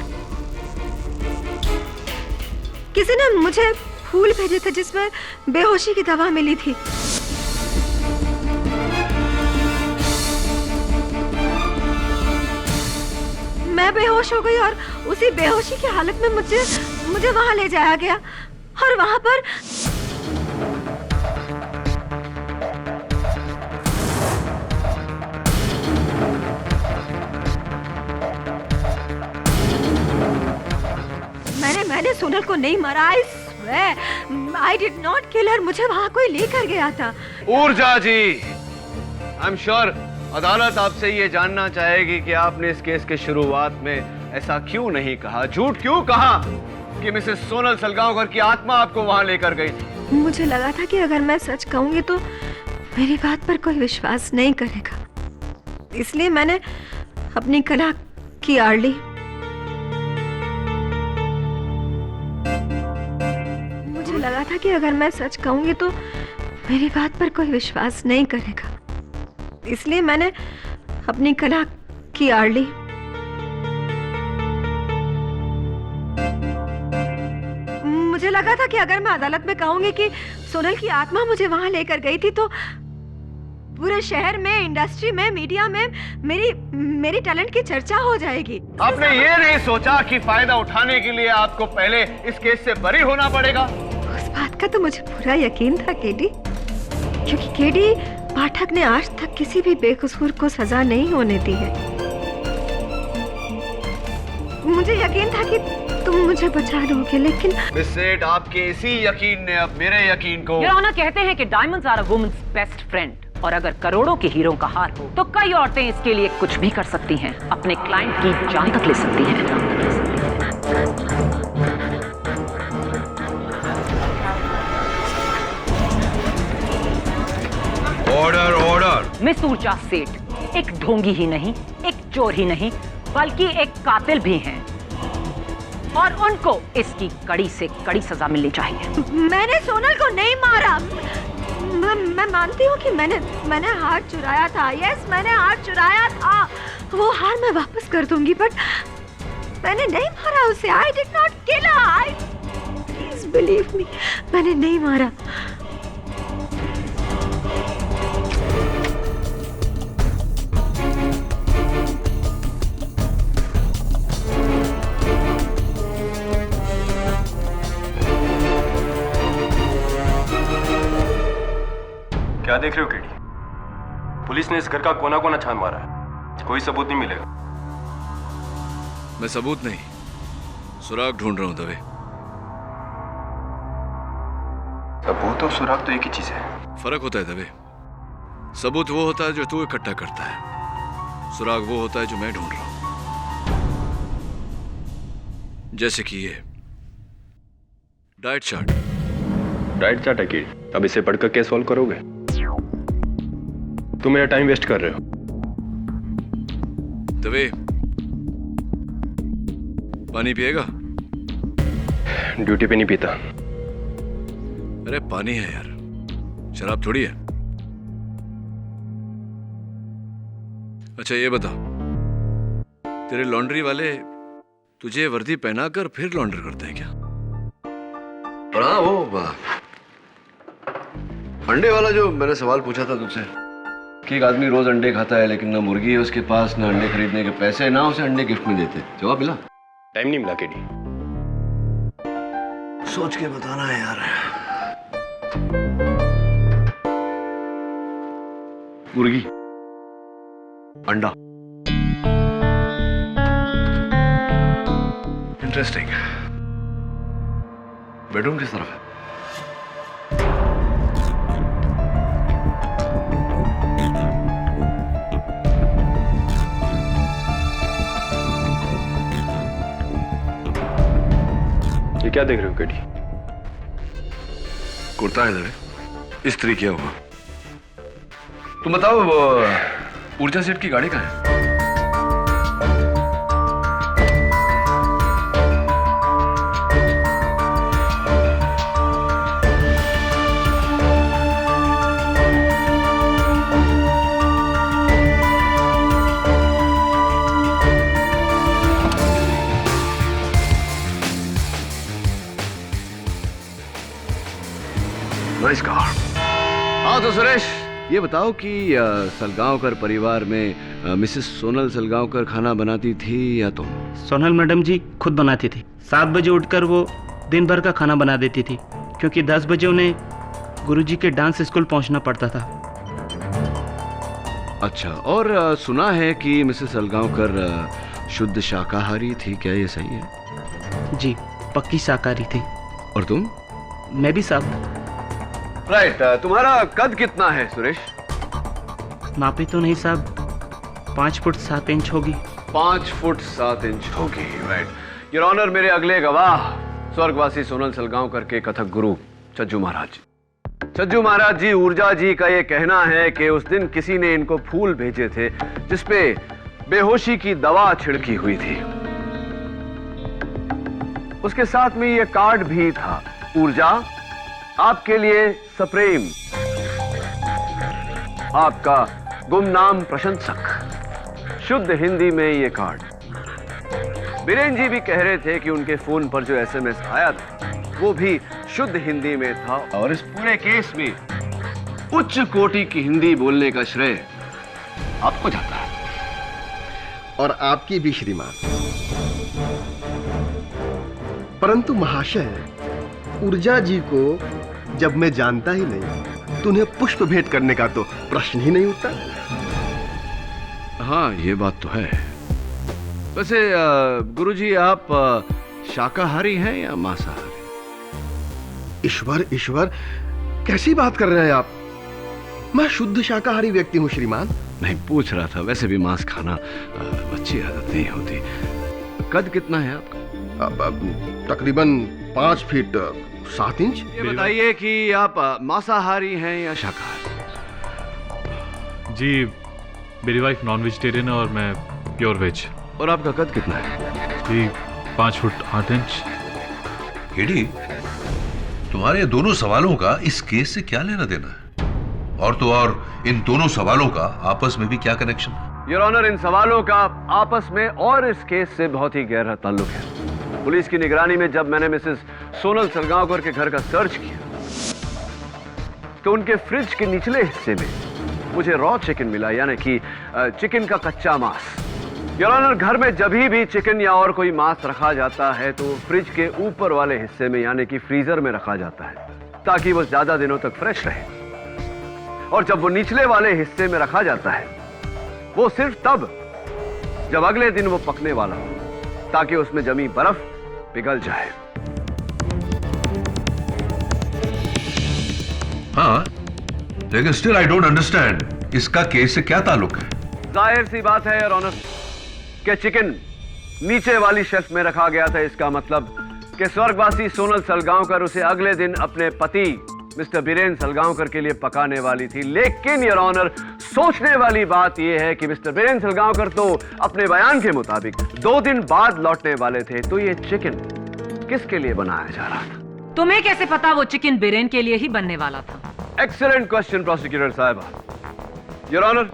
किसी ने मुझे फूल भेजे थे जिसमें बेहोशी की दवा मिली थी। मैं बेहोश हो गई और उसी बेहोशी की हालत में मुझे वहाँ ले जाया गया और वहाँ पर मैंने सोनल को नहीं मारा। I did not kill her। मुझे वहाँ कोई लेकर गया था। ऊर्जा जी, आई एम श्योर अदालत आपसे ये जानना चाहेगी कि आपने इस केस के शुरुआत में ऐसा क्यों नहीं कहा, झूठ क्यों कहा कि मिसेस सोनल सलगांवकर की आत्मा आपको वहां लेकर गई थी। मुझे लगा था कि अगर मैं सच कहूंगी तो मेरी बात पर कोई विश्वास नहीं करेगा, इसलिए मैंने अपनी कला की आड़ ली। मुझे लगा था कि अगर मैं सच कहूंगी तो मेरी बात पर कोई विश्वास नहीं करेगा, इसलिए मैंने अपनी कला की आड़ ली। मुझे लगा था कि अगर मैं अदालत में कहूंगी कि सोनल की आत्मा मुझे वहां लेकर गई थी तो पूरे शहर में, इंडस्ट्री में, मीडिया में मेरी टैलेंट की चर्चा हो जाएगी। आपने ये नहीं सोचा कि फायदा उठाने के लिए आपको पहले इस केस से बरी होना पड़ेगा? उस बात का तो मुझे पूरा यकीन था केडी, क्योंकि केडी पाठक ने आज तक किसी भी बेकसूर को सजा नहीं होने दी है। मुझे यकीन था कि तुम मुझे बचा लोगे, लेकिन मिस सेठ, आपके इसी यकीन ने अब मेरे यकीन को। योर ऑनर, कहते हैं कि diamonds are a woman's best friend, और अगर करोड़ों के हीरों का हार हो तो कई औरतें इसके लिए कुछ भी कर सकती हैं, अपने क्लाइंट की जान तक ले सकती हैं। Order order. मिस ऊर्जा सेठ एक ढोंगी ही नहीं, एक चोर ही नहीं, बल्कि एक कातिल भी हैं, और उनको इसकी कड़ी से कड़ी सजा मिलनी चाहिए। मैंने सोनल को नहीं मारा। मैं मानती हूँ कि मैंने हार चुराया था। यस, मैंने हार चुराया था। वो हार मैं वापस कर दूंगी, बट मैंने नहीं मारा उसे। I did not kill her। Please believe me, मैंने नहीं मारा। क्या देख रहे हो केडी? पुलिस ने इस घर का कोना कोना छान मारा है, कोई सबूत नहीं मिलेगा। मैं सबूत नहीं, सुराग ढूंढ रहा हूं दवे। सबूत और सुराग तो एक ही चीज है। फर्क होता है दवे। सबूत वो होता है जो तू इकट्ठा करता है, सुराग वो होता है जो मैं ढूंढ रहा हूं। जैसे कि ये डाइट चार्ट। डाइट चार्ट है केडी? अब इसे पढ़कर क्या सॉल्व करोगे? तुम मेरा टाइम वेस्ट कर रहे हो। दवे, पानी पिएगा? ड्यूटी पे नहीं पीता। अरे पानी है यार, शराब थोड़ी है। अच्छा ये बता, तेरे लॉन्ड्री वाले तुझे वर्दी पहनाकर फिर लॉन्डर करते हैं क्या? और हाँ, वो अंडे वाला जो मैंने सवाल पूछा था तुझसे कि एक आदमी रोज अंडे खाता है लेकिन ना मुर्गी है उसके पास, ना अंडे खरीदने के पैसे, ना उसे अंडे गिफ्ट में देते, जवाब मिला? टाइम नहीं मिला केडी। सोच के बताना है यार। मुर्गी, अंडा, इंटरेस्टिंग। बेडरूम किस तरफ है? ये क्या देख रहे हो केडी? कुर्ता है दवे, इस्त्री किया हुआ। तुम बताओ, वो ऊर्जा सेठ की गाड़ी कहाँ है? ये बताओ कि सलगांवकर परिवार में मिसेस सोनल सलगांवकर खाना बनाती थी या तुम? सोनल मैडम जी खुद बनाती थी। 7 बजे उठकर वो दिन भर का खाना बना देती थी, क्योंकि 10 बजे उन्हें गुरुजी के डांस स्कूल पहुंचना पड़ता था। अच्छा, और सुना है कि मिसेस सलगांवकर शुद्ध शाकाहारी थी, क्या ये सही है? जी, पक्की शाकाहारी थी। और तुम? मैं भी साहब। राइट, तुम्हारा कद कितना है सुरेश? नापी तो नहीं साहब, 5 फुट 7 इंच होगी। 5 फुट 7 इंच होगी, राइट। योर ऑनर, मेरे अगले गवाह स्वर्गवासी सोनल सलगांवकर के कथक गुरु चज्जू महाराज। चज्जू महाराज जी, ऊर्जा जी का ये कहना है कि उस दिन किसी ने इनको फूल भेजे थे जिसपे बेहोशी की दवा छिड़की हुई थी। उसके साथ में ये कार्ड भी था, ऊर्जा आपके लिए सप्रेम, आपका गुमनाम प्रशंसक। शुद्ध हिंदी में ये कार्ड। बीरेन जी भी कह रहे थे कि उनके फोन पर जो एसएमएस आया था वो भी शुद्ध हिंदी में था, और इस पूरे केस में उच्च कोटि की हिंदी बोलने का श्रेय आपको जाता है। और आपकी भी श्रीमान। परंतु महाशय, ऊर्जा जी को जब मैं जानता ही नहीं तो उन्हें पुष्प भेंट करने का तो प्रश्न ही नहीं उठता। हाँ, ये बात तो है। वैसे गुरुजी, आप शाकाहारी हैं या मांसाहारी? ईश्वर ईश्वर, कैसी बात कर रहे हैं आप? मैं शुद्ध शाकाहारी व्यक्ति हूँ श्रीमान। नहीं, पूछ रहा था। वैसे भी मांस खाना अच्छी आदत नहीं होती। कद कितना है आपका? तकरीबन 5 फीट 7 इंच। ये बताइए कि आप मांसाहारी हैं या शाकाहारी? जी, मेरी वाइफ नॉन वेजिटेरियन है और मैं प्योर वेज। और आपका कद कितना है? जी, 5 फुट 8 इंच। केडी, तुम्हारे दोनों सवालों का इस केस से क्या लेना देना है? और तो और इन दोनों सवालों का आपस में भी क्या कनेक्शन? योर ऑनर, इन सवालों का आपस में और इस केस से बहुत ही गहरा ताल्लुक है। पुलिस की निगरानी में जब मैंने मिसेस सोनल सलगांवकर के घर का सर्च किया तो उनके फ्रिज के निचले हिस्से में मुझे रॉ चिकन मिला, यानी कि चिकन का कच्चा मांस। योर ऑनर, घर में जब भी चिकन या और कोई मांस रखा जाता है तो फ्रिज के ऊपर वाले हिस्से में, यानी कि फ्रीजर में रखा जाता है ताकि वो ज्यादा दिनों तक फ्रेश रहे। और जब वो निचले वाले हिस्से में रखा जाता है वो सिर्फ तब जब अगले दिन वो पकने वाला हो, ताकि उसमें जमी बर्फ पिघल जाए। हाँ, लेकिन स्टिल आई डोंट अंडरस्टैंड, इसका केस से क्या ताल्लुक है? जाहिर सी बात है योर ऑनर कि चिकन नीचे वाली शेल्फ में रखा गया था। इसका मतलब कि स्वर्गवासी सोनल सलगांवकर उसे अगले दिन अपने पति मिस्टर बीरेन सलगांवकर के लिए पकाने वाली थी। लेकिन योर ऑनर, सोचने वाली बात यह है कि मिस्टर बीरेन सलगांवकर तो अपने बयान के मुताबिक 2 दिन बाद लौटने वाले थे, तो ये चिकन किसके लिए बनाया जा रहा था? तुम्हें कैसे पता वो चिकन बीरेन के लिए ही बनने वाला था? एक्सीलेंट क्वेश्चन प्रोसिक्यूटर साहब। योर ऑनर,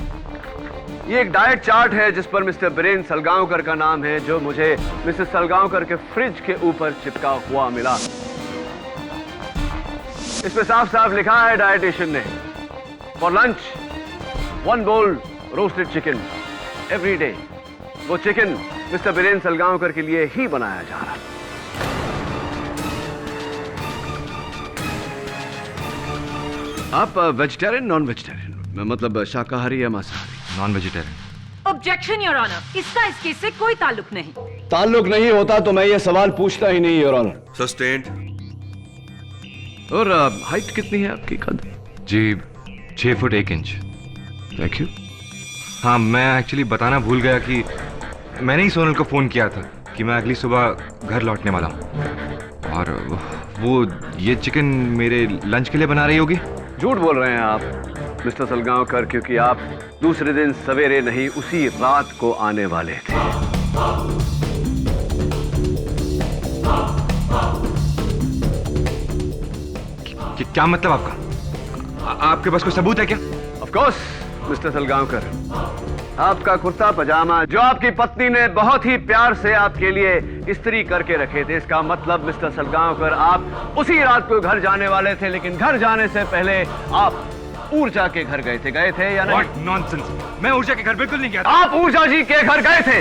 ये एक डाइट चार्ट है जिस पर मिस्टर बीरेन सलगांवकर का नाम है, जो मुझे मिसेस सलगांवकर के फ्रिज के ऊपर चिपका हुआ मिला। इसमें साफ साफ लिखा है डाइटिशियन ने, for lunch 1 bowl roasted chicken every day. वो चिकन मिस्टर बीरेन सलगांवकर के लिए ही बनाया जा रहा। आप वेजिटेरियन नॉन वेजिटेरियन, मतलब शाकाहारी या मांसाहारी? Non vegetarian. Objection your honour, इसका इस केस से कोई ताल्लुक नहीं। ताल्लुक नहीं होता तो मैं ये सवाल पूछता ही नहीं योर ऑनर। सस्टेन्ड। और हाइट कितनी है आपकी? कद? जी, 6 फुट 1 इंच। Thank you. हाँ, मैं एक्चुअली बताना भूल गया कि मैंने ही सोनल को फ़ोन किया था कि मैं अगली सुबह घर लौटने वाला हूँ, और वो ये चिकन मेरे लंच के लिए बना रही होगी। झूठ बोल रहे हैं आप मिस्टर सलगांवकर, क्योंकि आप दूसरे दिन सवेरे नहीं, उसी रात को आने वाले थे। क्या मतलब आपका? आपके पास कोई सबूत है क्या? ऑफ कोर्स मिस्टर सलगांवकर, आपका कुर्ता पजामा जो आपकी पत्नी ने बहुत ही प्यार से आपके लिए इस्त्री करके रखे थे, इसका मतलब मिस्टर सलगांवकर आप उसी रात को घर जाने वाले थे, लेकिन घर जाने से पहले आप आप ऊर्जा के घर गए थे या नहीं? What nonsense! मैं ऊर्जा के घर बिल्कुल नहीं गया था। आप ऊर्जा जी के घर गए थे।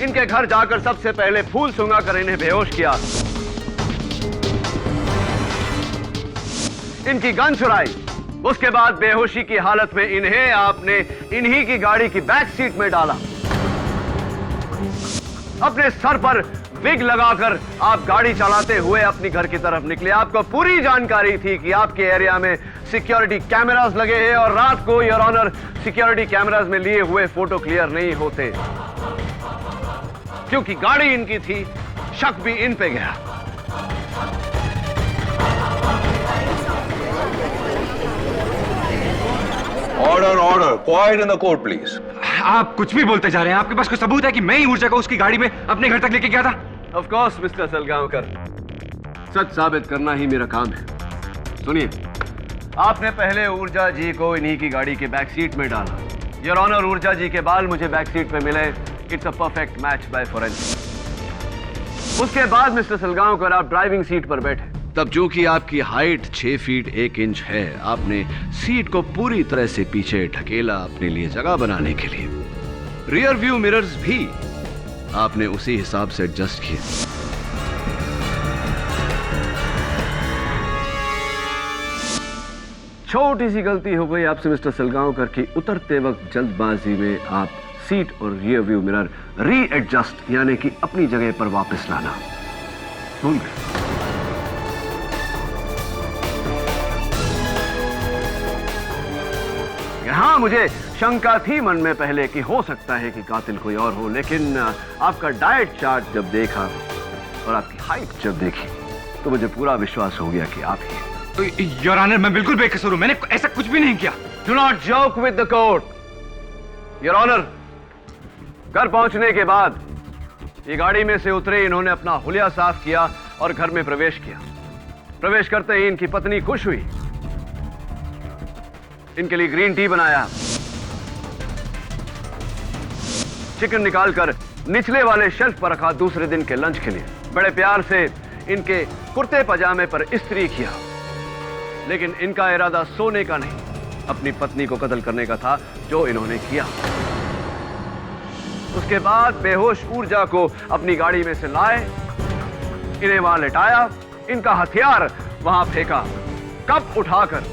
इनके घर जाकर सबसे पहले फूल सुंघाकर इन्हें बेहोश किया, इनकी गन चुराई, उसके बाद बेहोशी की हालत में इन्हें आपने इन्हीं की गाड़ी की बैक सीट में डाला। अपने सर पर विग लगाकर आप गाड़ी चलाते हुए अपनी घर की तरफ निकले। आपको पूरी जानकारी थी कि आपके एरिया में सिक्योरिटी कैमरास लगे हैं और रात को योर ऑनर सिक्योरिटी कैमरास में लिए हुए फोटो क्लियर नहीं होते, क्योंकि गाड़ी इनकी थी, शक भी इन पे गया। Order order, quite in the court please. आप कुछ भी बोलते जा रहे हैं। आपके पास कोई सबूत है कि मैं ही ऊर्जा को उसकी गाड़ी में अपने घर तक लेके गया था? ऑफ कोर्स मिस्टर सलगांवकर, सच साबित करना ही मेरा काम है। सुनिए, आपने पहले ऊर्जा जी को इन्हीं की गाड़ी के बैक सीट में डाला। योर ऑनर, ऊर्जा जी के बाल मुझे बैक सीट पे मिले। It's a perfect match by forensic. उसके बाद मिस्टर सलगांवकर आप ड्राइविंग सीट पर बैठे। तब जो कि आपकी हाइट 6 फीट 1 इंच है, आपने सीट को पूरी तरह से पीछे ढकेला अपने लिए जगह बनाने के लिए। रियर व्यू मिरर्स भी आपने उसी हिसाब से एडजस्ट किए। छोटी सी गलती हो गई आपसे मिस्टर सलगांवकर की, उतरते वक्त जल्दबाजी में आप सीट और रियर व्यू मिरर रीएडजस्ट यानी कि अपनी जगह पर वापस लाना भूल गए। हाँ, मुझे शंका थी मन में पहले कि हो सकता है कि कातिल कोई और हो, लेकिन आपका डाइट चार्ट जब देखा और आपकी हाइट जब देखी तो मुझे पूरा विश्वास हो गया कि आप ही हैं। योर ऑनर, मैं बिल्कुल बेकसूर हूं। मैंने ऐसा कुछ भी नहीं किया। Do not joke with the court. Your honour, घर पहुंचने के बाद ये गाड़ी में से उतरे, इन्होंने अपना हुलिया साफ किया और घर में प्रवेश किया। प्रवेश करते ही इनकी पत्नी खुश हुई, इनके लिए ग्रीन टी बनाया, चिकन निकालकर निचले वाले शेल्फ पर रखा दूसरे दिन के लंच के लिए। बड़े प्यार से इनके कुर्ते पजामे पर इस्त्री किया, लेकिन इनका इरादा सोने का नहीं, अपनी पत्नी को कत्ल करने का था, जो इन्होंने किया। उसके बाद बेहोश ऊर्जा को अपनी गाड़ी में से लाए, इन्हें वहां लेटाया, इनका हथियार वहां फेंका, कप उठाकर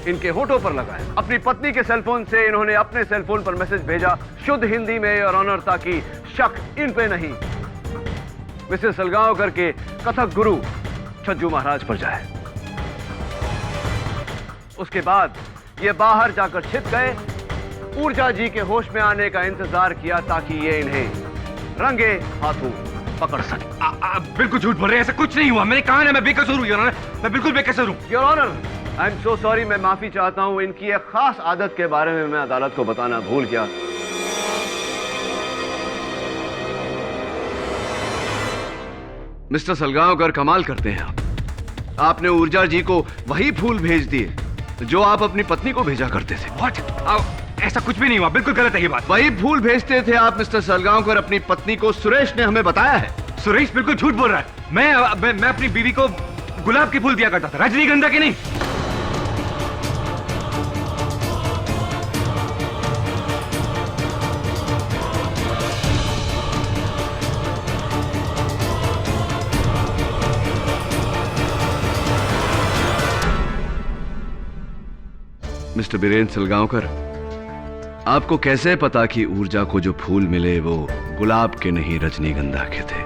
इनके होठों पर लगाया। अपनी पत्नी के सेलफोन से इन्होंने अपने सेलफोन पर मैसेज भेजा, शुद्ध हिंदी में, योर ऑनर, ताकि शक इन पे नहीं, मिस्टर सलगांवकर के कथक गुरु छज्जू महाराज पर जाए। उसके बाद ये बाहर जाकर छिप गए, ऊर्जा जी के होश में आने का इंतजार किया ताकि ये इन्हें रंगे हाथों पकड़ सके। बिल्कुल झूठ बोल रहे हैं, ऐसा कुछ नहीं हुआ। मैंने कहा ना, मैं बेकसूर हूं योर ऑनर, मैं बिल्कुल बेकसूर हूं। Your honour, I am so sorry, मैं माफी चाहता हूं। इनकी एक खास आदत के बारे में मैं अदालत को बताना भूल गया। मिस्टर सलगांवकर, कमाल करते हैं आप। आपने ऊर्जा जी को वही फूल भेज दिए जो आप अपनी पत्नी को भेजा करते थे। What? ऐसा कुछ भी नहीं हुआ, बिल्कुल गलत है ये बात। वही फूल भेजते थे आप मिस्टर सलगांवकर अपनी पत्नी को, सुरेश ने हमें बताया है। सुरेश बिल्कुल झूठ बोल रहा है। मैं अपनी बीवी को गुलाब के फूल दिया करता था, रजनीगंधा के नहीं। मिस्टर बीरेन सलगांवकर, आपको कैसे पता कि ऊर्जा को जो फूल मिले वो गुलाब के नहीं, रजनीगंधा के थे?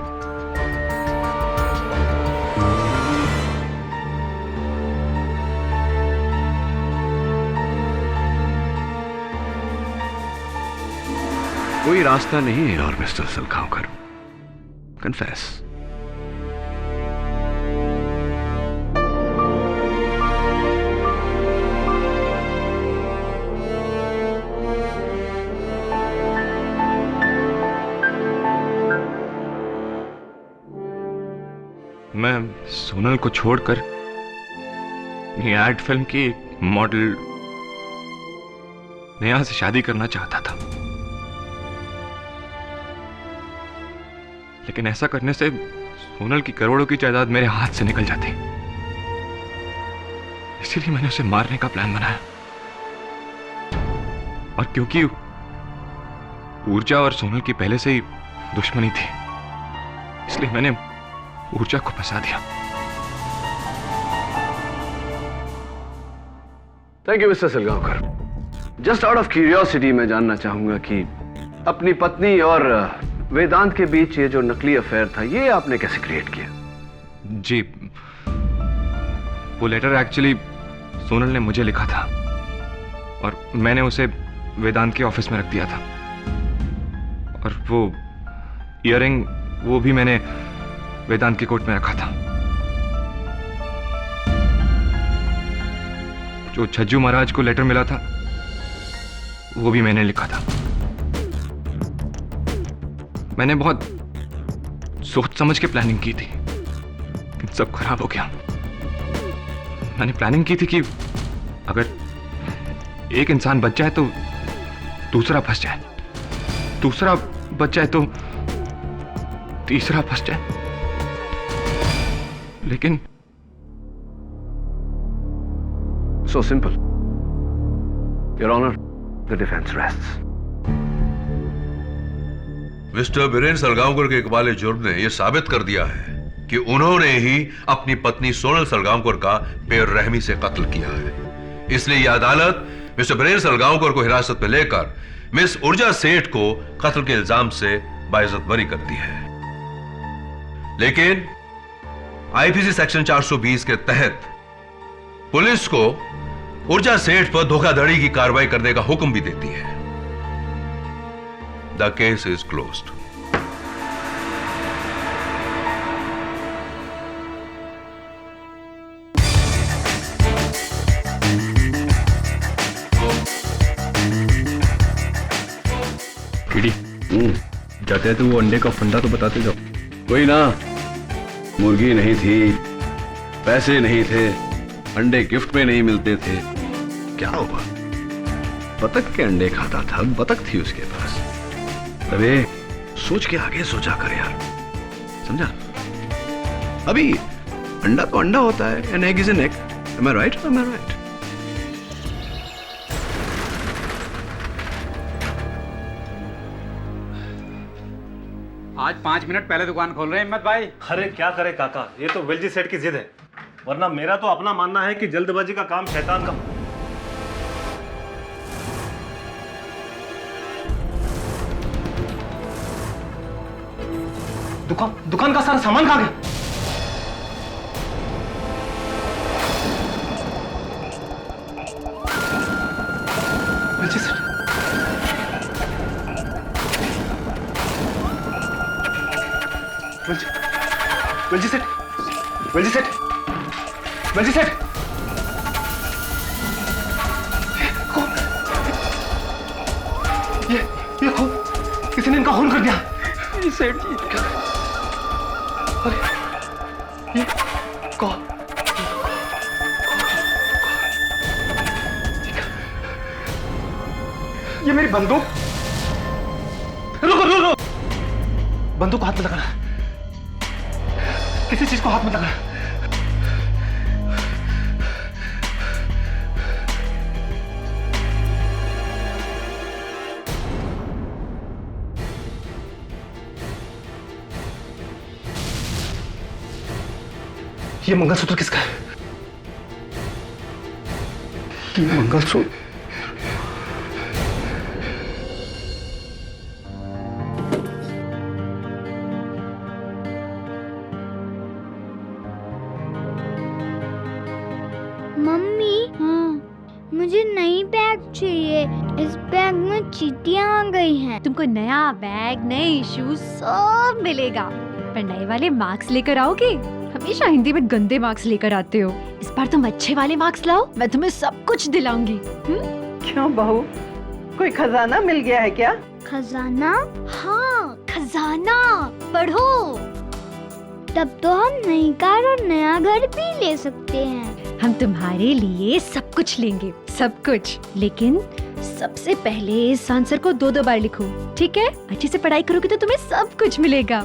कोई रास्ता नहीं है और मिस्टर सलगांवकर, कन्फेस। मैं सोनल को छोड़कर एड फिल्म की मॉडल नेहा से शादी करना चाहता था, लेकिन ऐसा करने से सोनल की करोड़ों की जायदाद मेरे हाथ से निकल जाती। इसीलिए मैंने उसे मारने का प्लान बनाया। और क्योंकि ऊर्जा और सोनल की पहले से ही दुश्मनी थी, इसलिए मैंने ऊर्जा को फंसा दिया। Thank you mister Salgaonkar. Just out of curiosity मैं जानना चाहूंगा कि अपनी पत्नी और वेदांत के बीच ये जो नकली अफेयर था, ये आपने कैसे क्रिएट किया? जी, वो लेटर एक्चुअली सोनल ने मुझे लिखा था और मैंने उसे वेदांत के ऑफिस में रख दिया था। और वो इयररिंग, वो भी मैंने वेदांत के कोट में रखा था। जो छज्जू महाराज को लेटर मिला था, वो भी मैंने लिखा था। मैंने बहुत सोच समझ के प्लानिंग की थी, लेकिन सब खराब हो गया। मैंने प्लानिंग की थी कि अगर एक इंसान बच जाए तो दूसरा फंस जाए, दूसरा बच जाए तो तीसरा फंस जाए। लेकिन so simple, your honour, the defence rests. Mister Virendra Salgaonkar के इकबाल जुर्म ने यह साबित कर दिया है कि उन्होंने ही अपनी पत्नी सोनल सलगांवकर का बेरहमी से कत्ल किया है। इसलिए यह अदालत मिस्टर वीरेंद्र सलगांवकर को हिरासत में लेकर मिस ऊर्जा सेठ को कत्ल के इल्जाम से बाइज्जत बरी करती है। लेकिन आईपीसी सेक्शन 420 के तहत पुलिस को ऊर्जा सेठ पर धोखाधड़ी की कार्रवाई करने का हुक्म भी देती है। The case is closed. जाते तो वो अंडे का फंडा तो बताते जाओ। कोई ना, मुर्गी नहीं थी, पैसे नहीं थे, अंडे गिफ्ट में नहीं मिलते थे, क्या हुआ? बतख के अंडे खाता था, बतख थी उसके पास। अबे सोच के आगे सोचा कर यार, समझा? अभी अंडा तो अंडा होता है, an egg is an egg. Am I right? Am I right? आज 5 मिनट पहले दुकान खोल रहे हैं हिम्मत भाई। अरे क्या करे काका, ये तो वेलजी सेठ की जिद है, वरना मेरा तो अपना मानना है कि जल्दबाजी का काम शैतान का। दुकान का सारा सामान कहाँ गया? वेलजी सेठ, वेलजी सेठ, वेलजी सेठ, वेलजी सेठ, ये खून, किसी ने इनका खून कर दिया। सेठ जी, अरे ये कौन? ये मेरी बंदूक। रुको रुको रुको, बंदूक को हाथ में लगाना, किसी चीज को हाथ में लगाना। ये मंगलसूत्र किसका है? ये मंगलसूत्र मम्मी, मुझे नई बैग चाहिए। इस बैग में चींटियां आ गई हैं। तुमको नया बैग, नए शूज सब मिलेगा, पर नए वाले मार्क्स लेकर आओगे? हमेशा हिंदी में गंदे मार्क्स लेकर आते हो। इस बार तुम अच्छे वाले मार्क्स लाओ, मैं तुम्हें सब कुछ दिलाऊंगी। क्यों बहू, कोई खजाना मिल गया है क्या? खजाना? हाँ, खजाना। पढ़ो। तब तो हम नई कार और नया घर भी ले सकते हैं। हम तुम्हारे लिए सब कुछ लेंगे, सब कुछ। लेकिन सबसे पहले इस आंसर को 2-2 बार लिखो, ठीक है? अच्छे से पढ़ाई करोगे तो तुम्हें सब कुछ मिलेगा।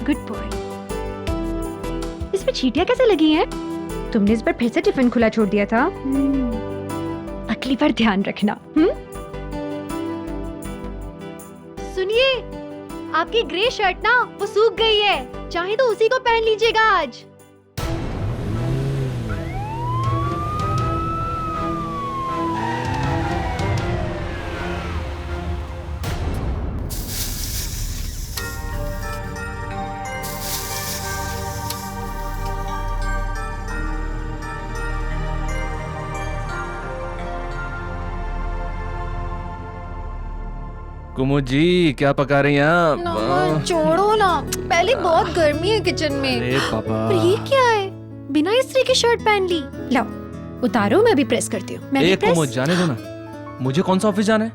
Good boy. इसमें चींटियां कैसे लगी हैं? तुमने इस बार फिर से टिफिन खुला छोड़ दिया था। अगली बार ध्यान रखना। सुनिए, आपकी ग्रे शर्ट ना वो सूख गई है, चाहे तो उसी को पहन लीजिएगा आज। कुमुद जी क्या पका रही हैं आप? छोड़ो ना, पहले बहुत गर्मी है किचन में। अरे पापा। और ये क्या है, बिना इस्त्री की शर्ट पहन ली। लाओ उतारो, मैं भी प्रेस करती हूँ। मैं भी एक कुमुद जाने दो ना, मुझे कौन सा ऑफिस जाना है?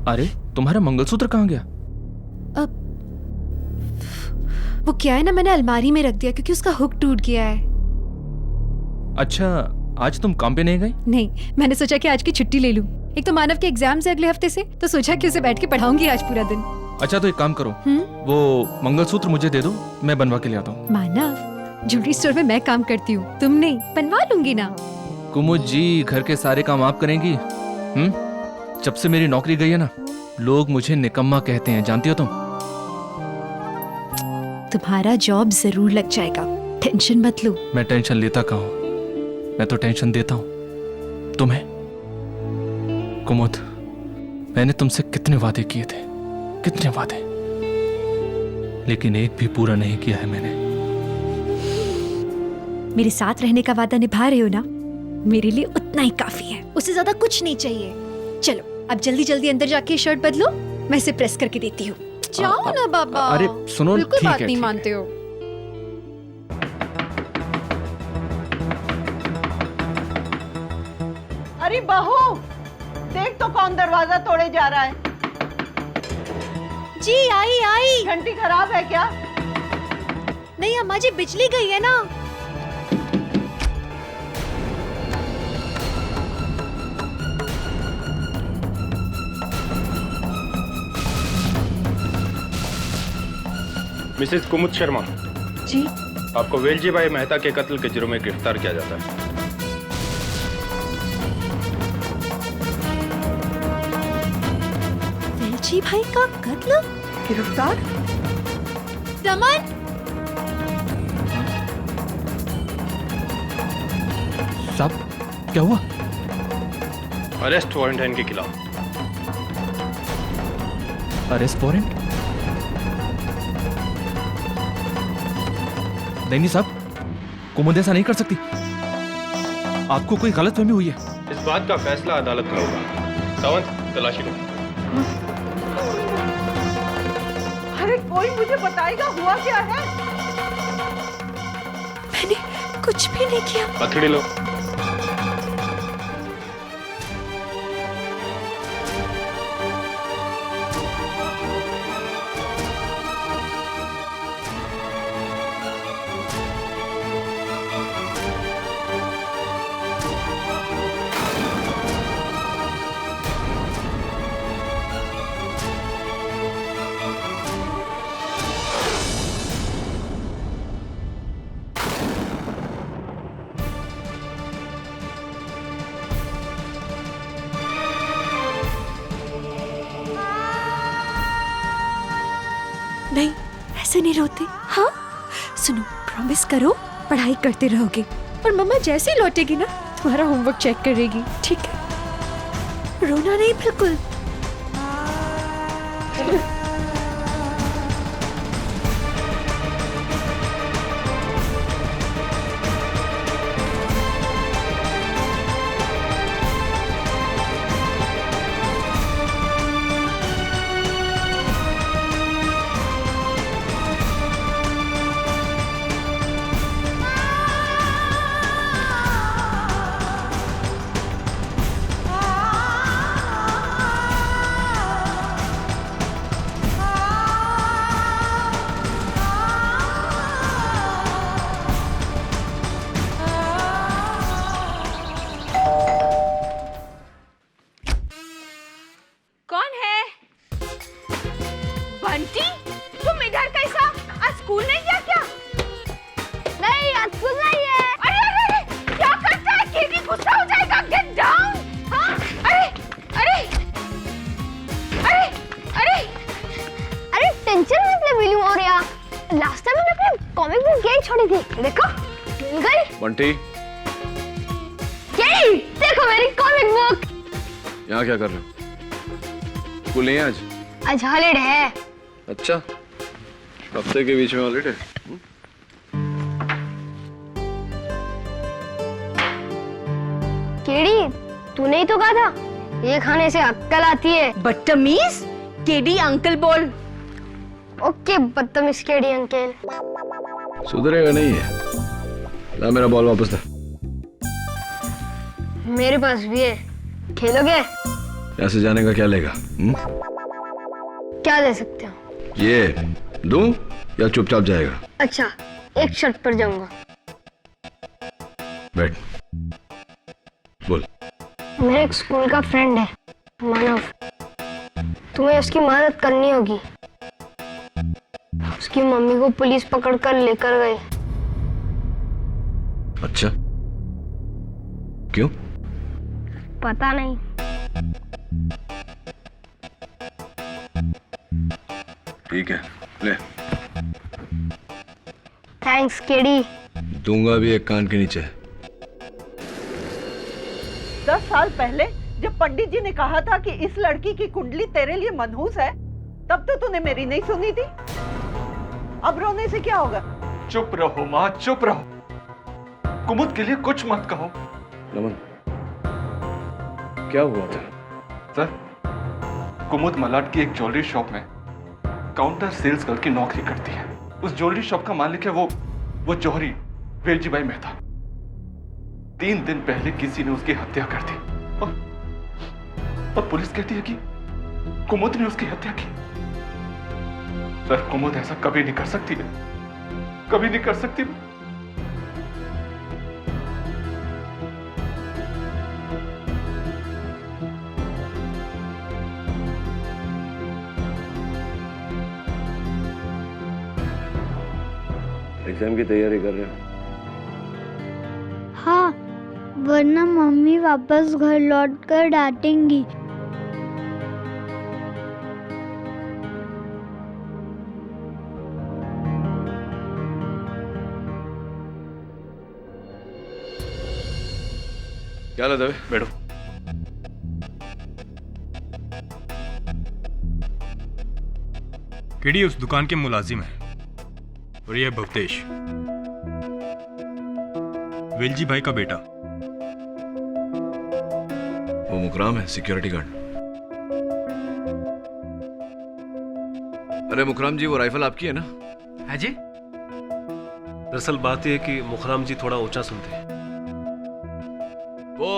अरे तुम्हारा मंगलसूत्र कहाँ गया? वो क्या है ना, मैंने अलमारी में रख दिया क्योंकि उसका हुक टूट गया है। अच्छा, आज तुम काम पे नहीं गई? नहीं, मैंने सोचा कि आज की छुट्टी ले लूं। एक तो मानव के एग्जाम से अगले हफ्ते से, तो सोचा कि उसे बैठ के पढ़ाऊंगी आज पूरा दिन। अच्छा तो एक काम करो, वो मंगलसूत्र मुझे दे दो, मैं बनवा के ले आता हूँ। मानव, ज्वेलरी स्टोर में मैं काम करती हूँ, तुम नहीं। बनवा लूंगी ना। कुमुद जी घर के सारे काम आप करेंगी? जब से मेरी नौकरी गई है ना, लोग मुझे निकम्मा कहते हैं, जानती हो तुम? तुम्हारा जॉब जरूर लग जाएगा, टेंशन मत लो। मैं टेंशन लेता कहाँ हूँ, मैं तो टेंशन देता हूँ तुम्हें। कुमुद, मैंने तुमसे कितने वादे किए थे, कितने वादे, लेकिन एक भी पूरा नहीं किया है मैंने। मेरे साथ रहने का वादा निभा रहे हो ना, मेरे लिए उतना ही काफी है, उससे ज्यादा कुछ नहीं चाहिए। चलो अब जल्दी जल्दी अंदर जाके शर्ट बदलो, मैं इसे प्रेस करके देती हूँ। जाओ ना बाबा। अरे सुनो, बिल्कुल ठीक बात है, नहीं ठीक है। मानते हो। अरे बहू, देख तो कौन दरवाजा तोड़े जा रहा है। जी आई आई। घंटी खराब है क्या? नहीं अम्मा जी, बिजली गई है ना। मिसेस कुमुद शर्मा जी, आपको वेलजी भाई मेहता के कत्ल के जुर्म में गिरफ्तार किया जाता है। वेलजी भाई का कत्ल? गिरफ्तार? रमन, साहब क्या हुआ? अरेस्ट वारंट है इनके खिलाफ। Arrest warrant? नहीं साहब, कुमुद ऐसा नहीं कर सकती, आपको कोई गलतफहमी हुई है। इस बात का फैसला अदालत में होगा। सावंत, तलाशी लो। अरे कोई मुझे बताएगा हुआ क्या है? मैंने कुछ भी नहीं किया। हथेली लो। नहीं, ऐसे नहीं रोते। हाँ सुनो, प्रॉमिस करो पढ़ाई करते रहोगे, और मम्मा जैसे ही लौटेगी ना तुम्हारा होमवर्क चेक करेगी, ठीक है? रोना नहीं बिल्कुल। बंटी, देखो मेरी कॉमिक बुक। यहाँ क्या कर रहे हो? स्कूल नहीं है आज? आज हॉलिडे है। अच्छा, हफ्ते के बीच में हॉलिडे। केडी, तूने ही तो कहा था ये खाने से अक्कल आती है। बदतमीज, केडी अंकल बोल। ओके बदतमीज केडी अंकल। सुधरेगा नहीं है। ला मेरा बॉल वापस दे। मेरे पास भी है, खेलोगे? ऐसे जाने का क्या लेगा? क्या दे सकते हो? ये दूं या चुपचाप जाएगा? अच्छा, एक शर्त पर जाऊंगा। बैठ, बोल। मेरा एक स्कूल का फ्रेंड है, मानव। तुम्हें उसकी मदद करनी होगी। उसकी मम्मी को पुलिस पकड़कर लेकर गए। अच्छा, क्यों? पता नहीं। ठीक है, ले। Thanks KD. दूंगा भी एक कान के नीचे। 10 साल पहले जब पंडित जी ने कहा था कि इस लड़की की कुंडली तेरे लिए मनहूस है, तब तो तूने मेरी नहीं सुनी थी। अब रोने से क्या होगा? चुप रहो माँ, चुप रहो। कुमुद के लिए कुछ मत कहो। नमन, क्या हुआ था? सर, कुमुद मलाड की एक ज्वेलरी शॉप में काउंटर सेल्स गर्ल की नौकरी करती है। उस ज्वेलरी शॉप का मालिक है वो जौहरी, वेलजी भाई मेहता। 3 दिन पहले किसी ने उसकी हत्या कर दी और पुलिस कहती है कि कुमुद ने उसकी हत्या की। सर, कुमुद ऐसा कभी नहीं कर सकती है, कभी नहीं कर सकती। एग्जाम की तैयारी कर रहे हो? हाँ, वरना मम्मी वापस घर लौटकर डांटेंगी। क्या ला दवे? बैठो। केडी उस दुकान के मुलाजिम है और यह भवतेश, वेलजी भाई का बेटा। वो मुकराम है, सिक्योरिटी गार्ड। अरे मुकराम जी, वो राइफल आपकी है ना? है जी। दरअसल बात यह है कि मुकराम जी थोड़ा ऊंचा सुनते हैं। वो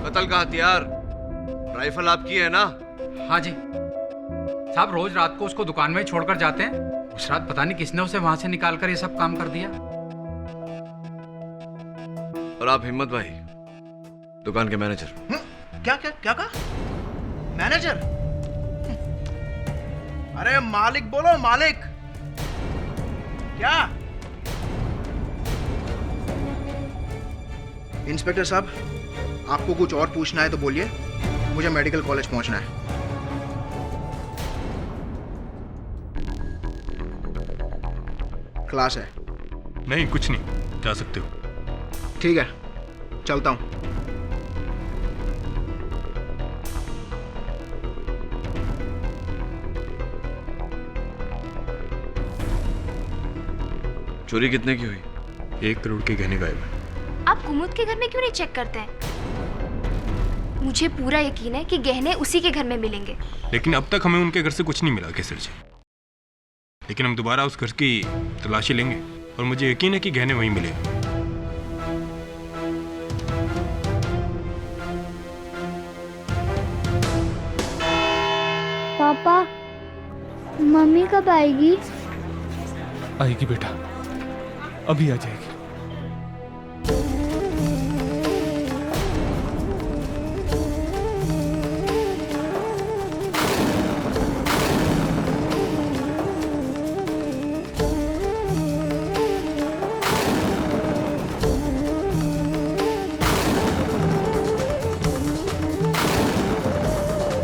कत्ल का हथियार, राइफल आपकी है ना? हाँ जी साहब, रोज रात को उसको दुकान में ही छोड़कर जाते हैं। उस रात पता नहीं किसने उसे वहां से निकालकर ये सब काम कर दिया। और आप हिम्मत भाई, दुकान के मैनेजर। क्या क्या क्या कहा? मैनेजर? अरे मालिक बोलो, मालिक। क्या? इंस्पेक्टर साहब, आपको कुछ और पूछना है तो बोलिए, मुझे मेडिकल कॉलेज पहुंचना है। क्लास है। नहीं, कुछ नहीं, जा सकते हो। ठीक है, चलता हूं। चोरी कितने की हुई? 1 करोड़ के गहने गायब है। आप कुमुद के घर में क्यों नहीं चेक करते हैं? मुझे पूरा यकीन है कि गहने उसी के घर में मिलेंगे। लेकिन अब तक हमें उनके घर से कुछ नहीं मिला केसर जी। लेकिन हम दोबारा उस घर की तलाशी लेंगे और मुझे यकीन है कि गहने वहीं मिलेंगे। पापा, मम्मी कब आएगी? आएगी बेटा, अभी आ जाएगी।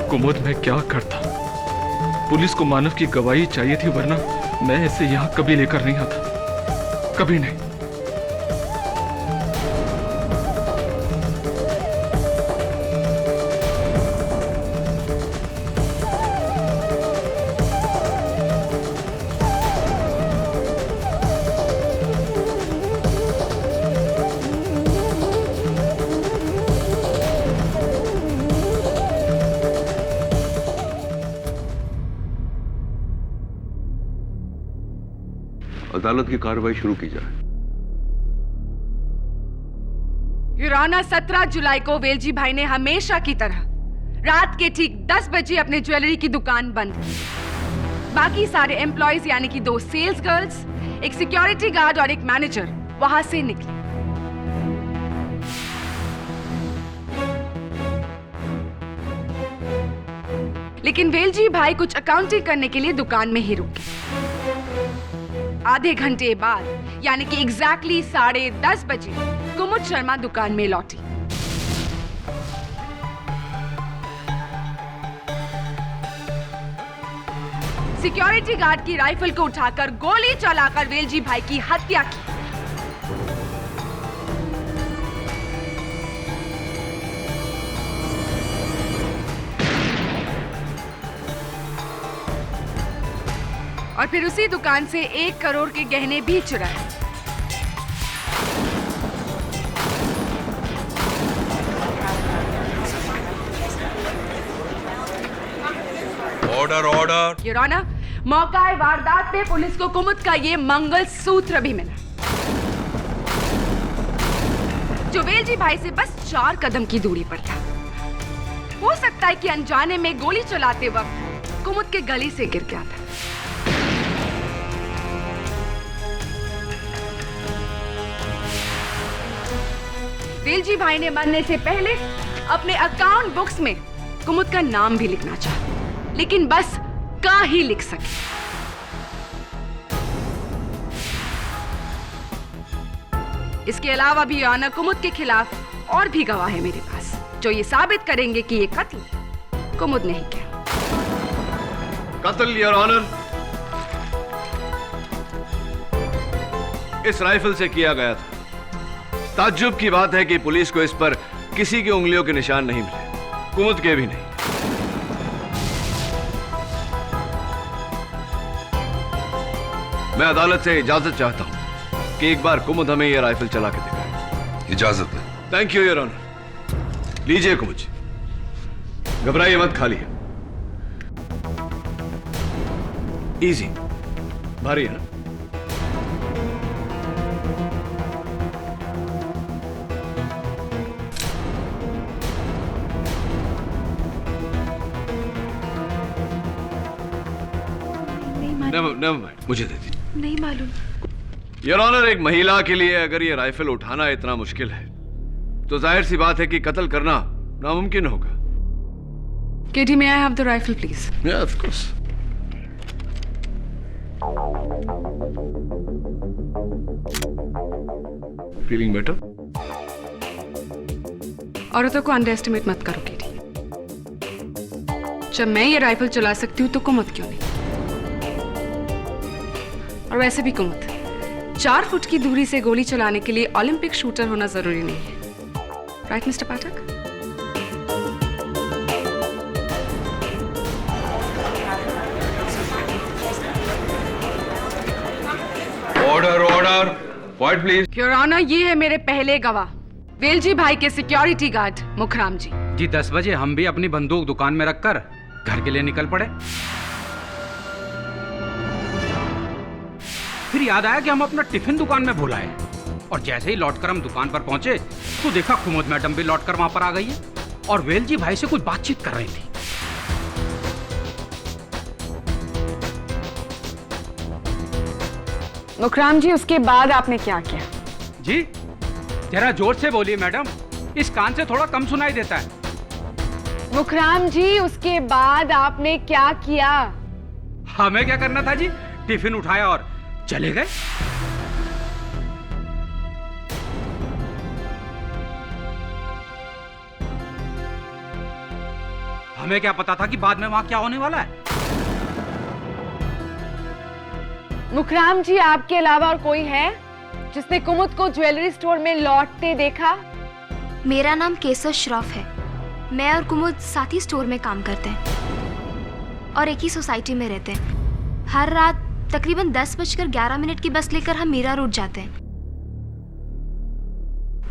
कुमुद, मैं क्या करता? पुलिस को मानव की गवाही चाहिए थी, वरना मैं इसे यहाँ कभी लेकर नहीं आता, कभी नहीं। अदालत की कार्रवाई शुरू की जाए। युराना 17 जुलाई को वेलजी भाई ने हमेशा की तरह रात के ठीक 10 बजे अपने ज्वेलरी की दुकान बंद की। बाकी सारे एम्प्लॉयज यानी कि 2 सेल्स गर्ल्स, एक सिक्योरिटी गार्ड और एक मैनेजर वहां से निकले। लेकिन वेलजी भाई कुछ अकाउंटिंग करने के लिए दुकान में ही रुके। आधे घंटे बाद यानी कि एग्जैक्टली 10:30 बजे कुमुद शर्मा दुकान में लौटी। सिक्योरिटी गार्ड की राइफल को उठाकर गोली चलाकर वेलजी भाई की हत्या की। और फिर उसी दुकान से 1 करोड़ के गहने भी चुराए। Order order. योर ऑनर, मौका वारदात पे पुलिस को कुमुद का ये मंगलसूत्र भी मिला, जो वेलजी भाई से बस 4 कदम की दूरी पर था। हो सकता है कि अनजाने में गोली चलाते वक्त कुमुद के गले से गिर गया था। वेलजी भाई ने मरने से पहले अपने अकाउंट बुक्स में कुमुद का नाम भी लिखना चाहा, लेकिन बस का ही लिख सके। इसके अलावा भी आना कुमुद के खिलाफ और भी गवाह है मेरे पास, जो ये साबित करेंगे कि ये कत्ल कुमुद ने ही किया। कत्ल योर ऑनर इस राइफल से किया गया था। ताज्जुब की बात है कि पुलिस को इस पर किसी की उंगलियों के निशान नहीं मिले, कुमुद के भी नहीं। मैं अदालत से इजाजत चाहता हूं कि एक बार कुमुद हमें यह राइफल चला के दिखाए। इजाजत है। Thank you your honour. लीजिए कुमुद, घबराइए मत, खाली है। इजी, भारी है ना? मुझे दे दीजिए। नहीं मालूम योर ऑनर, एक महिला के लिए अगर ये राइफल उठाना इतना मुश्किल है तो जाहिर सी बात है कि कत्ल करना नामुमकिन होगा। KD, may I have the rifle, please? Yeah, of course. Feeling better? औरतों को अंडर एस्टिमेट मत करो केडी। जब मैं ये राइफल चला सकती हूँ तो कुमुद क्यों नहीं? और वैसे भी कुमुद 4 फुट की दूरी से गोली चलाने के लिए ओलंपिक शूटर होना जरूरी नहीं है। Right mister Pathak? Order order, quiet please. Your honour, ये है मेरे पहले गवाह, वेलजी भाई के सिक्योरिटी गार्ड मुखराम जी। जी 10 बजे हम भी अपनी बंदूक दुकान में रखकर घर के लिए निकल पड़े। फिर याद आया कि हम अपना टिफिन दुकान में भूल आए, और जैसे ही लौटकर हम दुकान पर पहुंचे तो देखा कुमुद मैडम भी लौटकर वहां पर आ गई है और वेलजी भाई से कुछ बातचीत कर रही थी। मुखराम जी, उसके बाद आपने क्या किया? जी जरा जोर से बोलिए मैडम, इस कान से थोड़ा कम सुनाई देता है। मुखराम जी, उसके बाद आपने क्या किया? हमें क्या करना था जी, टिफिन उठाया और चले गए। हमें क्या पता था कि बाद में वहां क्या होने वाला है। मुखराम जी, आपके अलावा और कोई है जिसने कुमुद को ज्वेलरी स्टोर में लौटते देखा? मेरा नाम केसर श्रॉफ है। मैं और कुमुद साथ ही स्टोर में काम करते हैं और एक ही सोसाइटी में रहते हैं। हर रात तकरीबन 10:11 की बस लेकर हम मीरा रोड जाते हैं।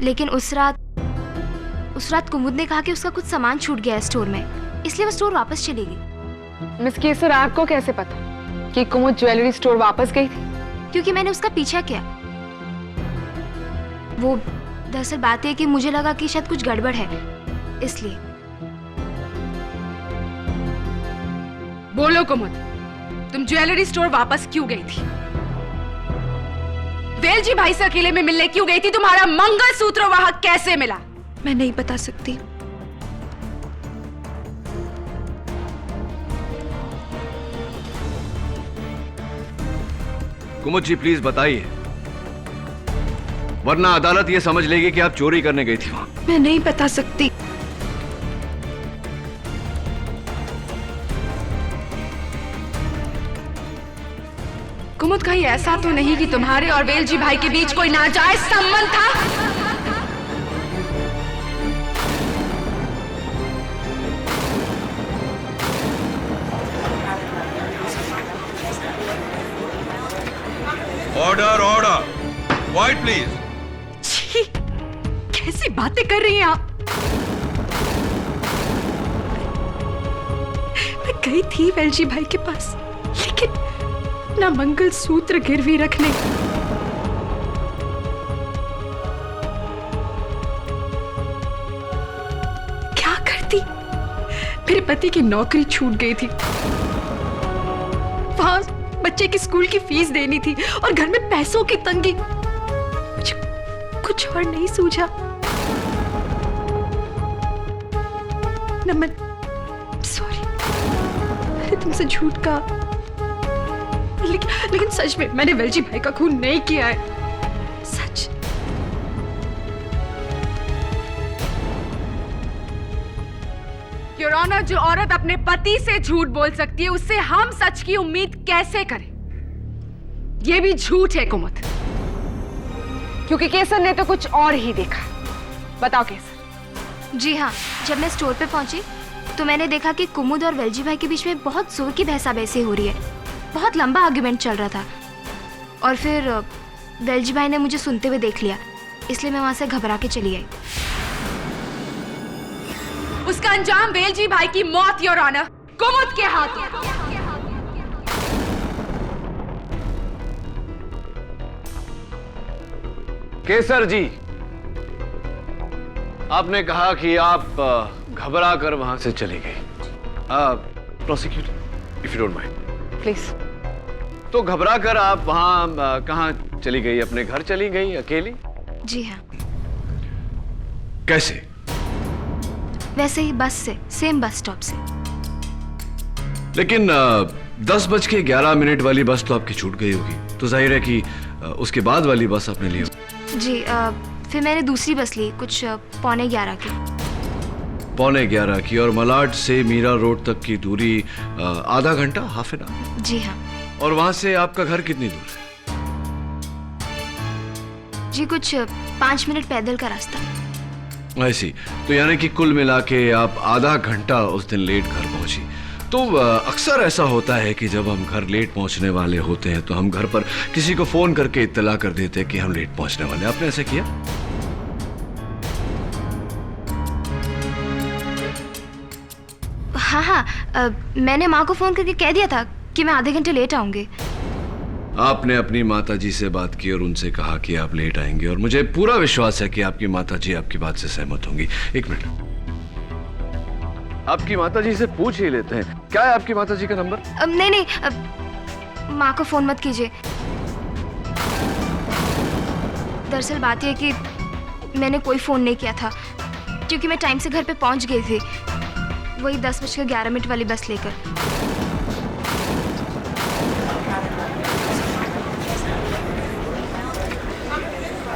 लेकिन उस रात कुमुद ने कहा कि उसका कुछ सामान छूट गया है स्टोर में, इसलिए वो स्टोर वापस चली गई। मिस केसर, आपको कैसे पता कि कुमुद ज्वेलरी स्टोर वापस गई थी? क्योंकि मैंने उसका पीछा किया। वो दरअसल बात है कि मुझे लगा कि शायद कुछ गड़बड़ है, इसलिए। बोलो कुमुद, तुम ज्वेलरी स्टोर वापस क्यों गई थी? वेलजी भाई से अकेले में मिलने क्यों गई थी? तुम्हारा मंगलसूत्र वहां कैसे मिला? मैं नहीं बता सकती। कुमुद जी प्लीज बताइए, वरना अदालत ये समझ लेगी कि आप चोरी करने गई थी वहां। मैं नहीं बता सकती। कुमुद, कहीं ऐसा तो नहीं कि तुम्हारे और वेलजी भाई के बीच कोई नाजायज संबंध था? Order order, quiet please. छी, कैसी बातें कर रही हैं आप? मैं गई थी वेलजी भाई के पास, लेकिन ना मंगलसूत्र गिरवी रखने, क्या करती? मेरे पति की नौकरी छूट गई थी, वहां बच्चे की स्कूल की फीस देनी थी और घर में पैसों की तंगी। मुझे कुछ और नहीं सूझा। नमन, सॉरी, मैंने तुमसे झूठ कहा, लेकिन सच में मैंने वेलजी भाई का खून नहीं किया है, सच। योर ऑनर, जो औरत अपने पति से झूठ बोल सकती है, उससे हम सच की उम्मीद कैसे करें? यह भी झूठ है कुमुद, क्योंकि केसर ने तो कुछ और ही देखा। बताओ केसर। जी हाँ, जब मैं स्टोर पे पहुंची तो मैंने देखा कि कुमुद और वेलजी भाई के बीच में बहुत जोर की बहसाबहसी हो रही है। बहुत लंबा आर्गुमेंट चल रहा था और फिर वेलजी भाई ने मुझे सुनते हुए देख लिया, इसलिए मैं वहां से घबरा के चली आई। उसका अंजाम वेलजी भाई की मौत, योर ऑनर, कुमुद के हाथों। केसर जी, आपने कहा कि आप घबरा कर वहां से चली गई। Prosecutor, if you don't mind please. तो घबरा कर आप वहां कहां चली गई? अपने घर चली गई अकेली? जी हाँ। कैसे? वैसे ही, बस से, सेम बस स्टॉप से। लेकिन 10:11 वाली बस तो आपकी छूट गई होगी, तो जाहिर है कि उसके बाद वाली बस आपने ली होगी। जी, फिर मैंने दूसरी बस ली, कुछ 11:15 की। 11:15 की, और मलाड से मीरा रोड तक की दूरी आधा घंटा, हाफ एन आवर? जी हाँ। और वहां से आपका घर कितनी दूर है? जी, कुछ 5 मिनट पैदल का रास्ता। ऐसी, तो यानी कि कुल मिला के आप आधा घंटा उस दिन लेट घर पहुंची। तो अक्सर ऐसा होता है कि जब हम घर लेट पहुंचने वाले होते हैं तो हम घर पर किसी को फोन करके इत्तला कर देते हैं कि हम लेट पहुंचने वाले हैं। आपने ऐसा किया? हाँ, मैंने माँ को फोन करके कह दिया था कि मैं आधे घंटे लेट आऊंगी। आपने अपनी माताजी से बात की और उनसे कहा कि आप लेट आएंगे, और मुझे पूरा विश्वास है कि आपकी माताजी आपकी बात से सहमत होंगी। एक मिनट, आपकी माताजी से पूछ ही लेते हैं। क्या है आपकी माताजी का नंबर? नहीं, माँ को फोन मत कीजिए। दरअसल बात यह कि मैंने कोई फोन नहीं किया था, क्योंकि मैं टाइम से घर पे पहुंच गई थी, वही 10:11 वाली बस लेकर।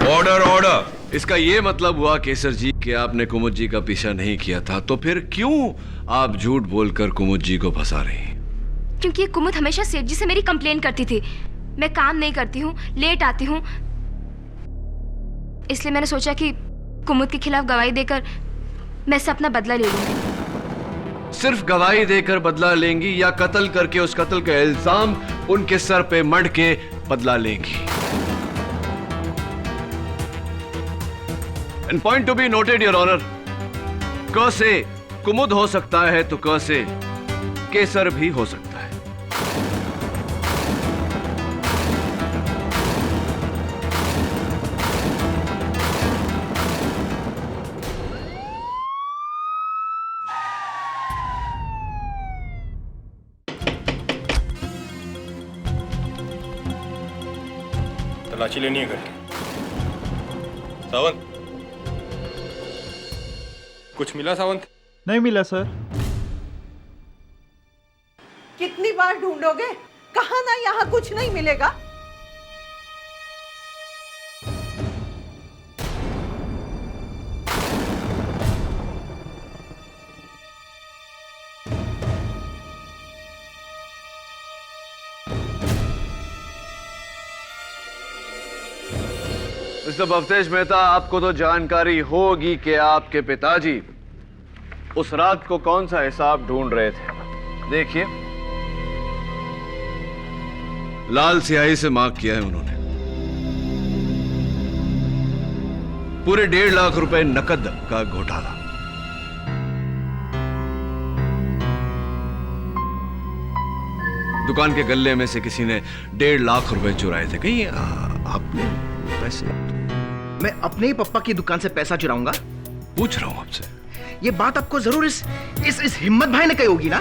Order order. इसका ये मतलब हुआ केसर जी कि आपने कुमुद जी का पीछा नहीं किया था, तो फिर क्यों आप झूठ बोलकर कुमुद जी को फंसा रही हैं? क्योंकि कुमुद हमेशा सेठ जी से मेरी कंप्लेन करती थी, मैं काम नहीं करती हूँ, लेट आती हूँ, इसलिए मैंने सोचा कि कुमुद के खिलाफ गवाही देकर मैं इससे अपना बदला ले लूंगी। सिर्फ गवाही देकर बदला लेंगी या कत्ल करके उस कत्ल का इल्जाम उनके सर पे मढ़ के बदला लेंगी? And point to be noted, Your Honor, क से कुमुद हो सकता है तो क से केसर भी हो सकता है। तलाशी लेनी है घर की। सावंत, कुछ मिला सावंत? नहीं मिला सर। कितनी बार ढूंढोगे? कहा ना यहाँ कुछ नहीं मिलेगा। मिस्टर भवतेश मेहता, आपको तो जानकारी होगी कि आपके पिताजी उस रात को कौन सा हिसाब ढूंढ रहे थे। देखिए, लाल स्याही से मार्क किया है उन्होंने। पूरे 1.5 लाख रुपए नकद का घोटाला। दुकान के गल्ले में से किसी ने 1.5 लाख रुपए चुराए थे। कहीं आपने पैसे? मैं अपने ही पप्पा की दुकान से पैसा चुराऊंगा? पूछ रहा हूं आपसे। ये बात आपको जरूर इस हिम्मत भाई ने कही होगी ना?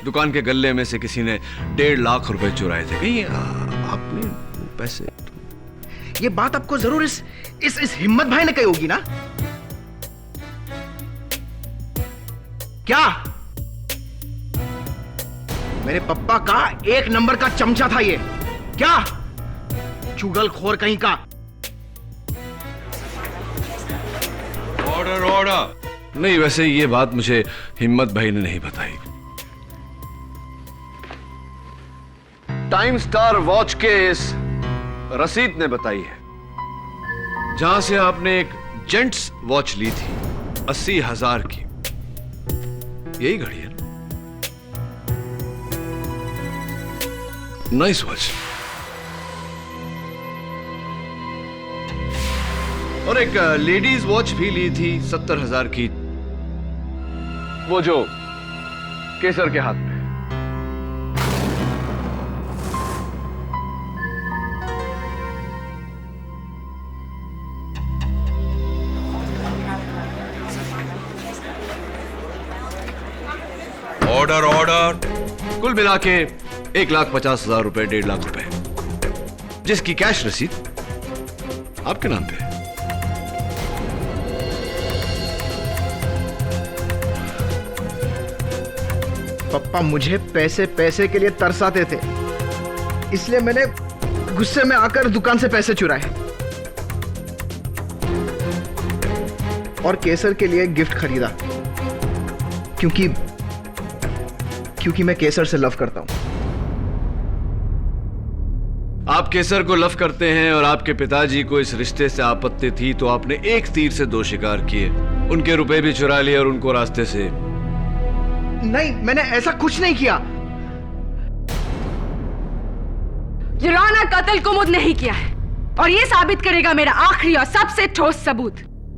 दुकान के गल्ले में से किसी ने 1.5 लाख रुपए चुराए थे। कहीं आपने पैसे? ये बात आपको जरूर इस हिम्मत भाई ने कही होगी ना? क्या? मेरे पप्पा का 1 नंबर का चमचा था ये। क्या? चुगलखोर कहीं का। Order order. नहीं, वैसे ये बात मुझे हिम्मत भाई ने नहीं बताई। टाइम स्टार वॉच के इस रसीद ने बताई है, जहां से आपने एक जेंट्स वॉच ली थी 80,000 की। यही घड़ी है ना? Nice watch. और एक लेडीज वॉच भी ली थी 70,000 की, वो जो केसर के हाथ में। Order order. कुल मिला के 1,50,000 रुपए, 1.5 लाख रुपए, जिसकी कैश रसीद आपके नाम पे है। पप्पा मुझे पैसे के लिए तरसाते थे, इसलिए मैंने गुस्से में आकर दुकान से पैसे चुराए और केसर के लिए गिफ्ट खरीदा, क्योंकि मैं केसर से लव करता हूं। आप केसर को लव करते हैं और आपके पिताजी को इस रिश्ते से आपत्ति थी, तो आपने एक तीर से 2 शिकार किए। उनके रुपए भी चुरा लिए और उनको रास्ते से। नहीं, मैंने ऐसा कुछ नहीं किया। युराना कत्ल कुमुद नहीं किया है, और ये साबित करेगा मेरा आखिरी और सबसे ठोस सबूत।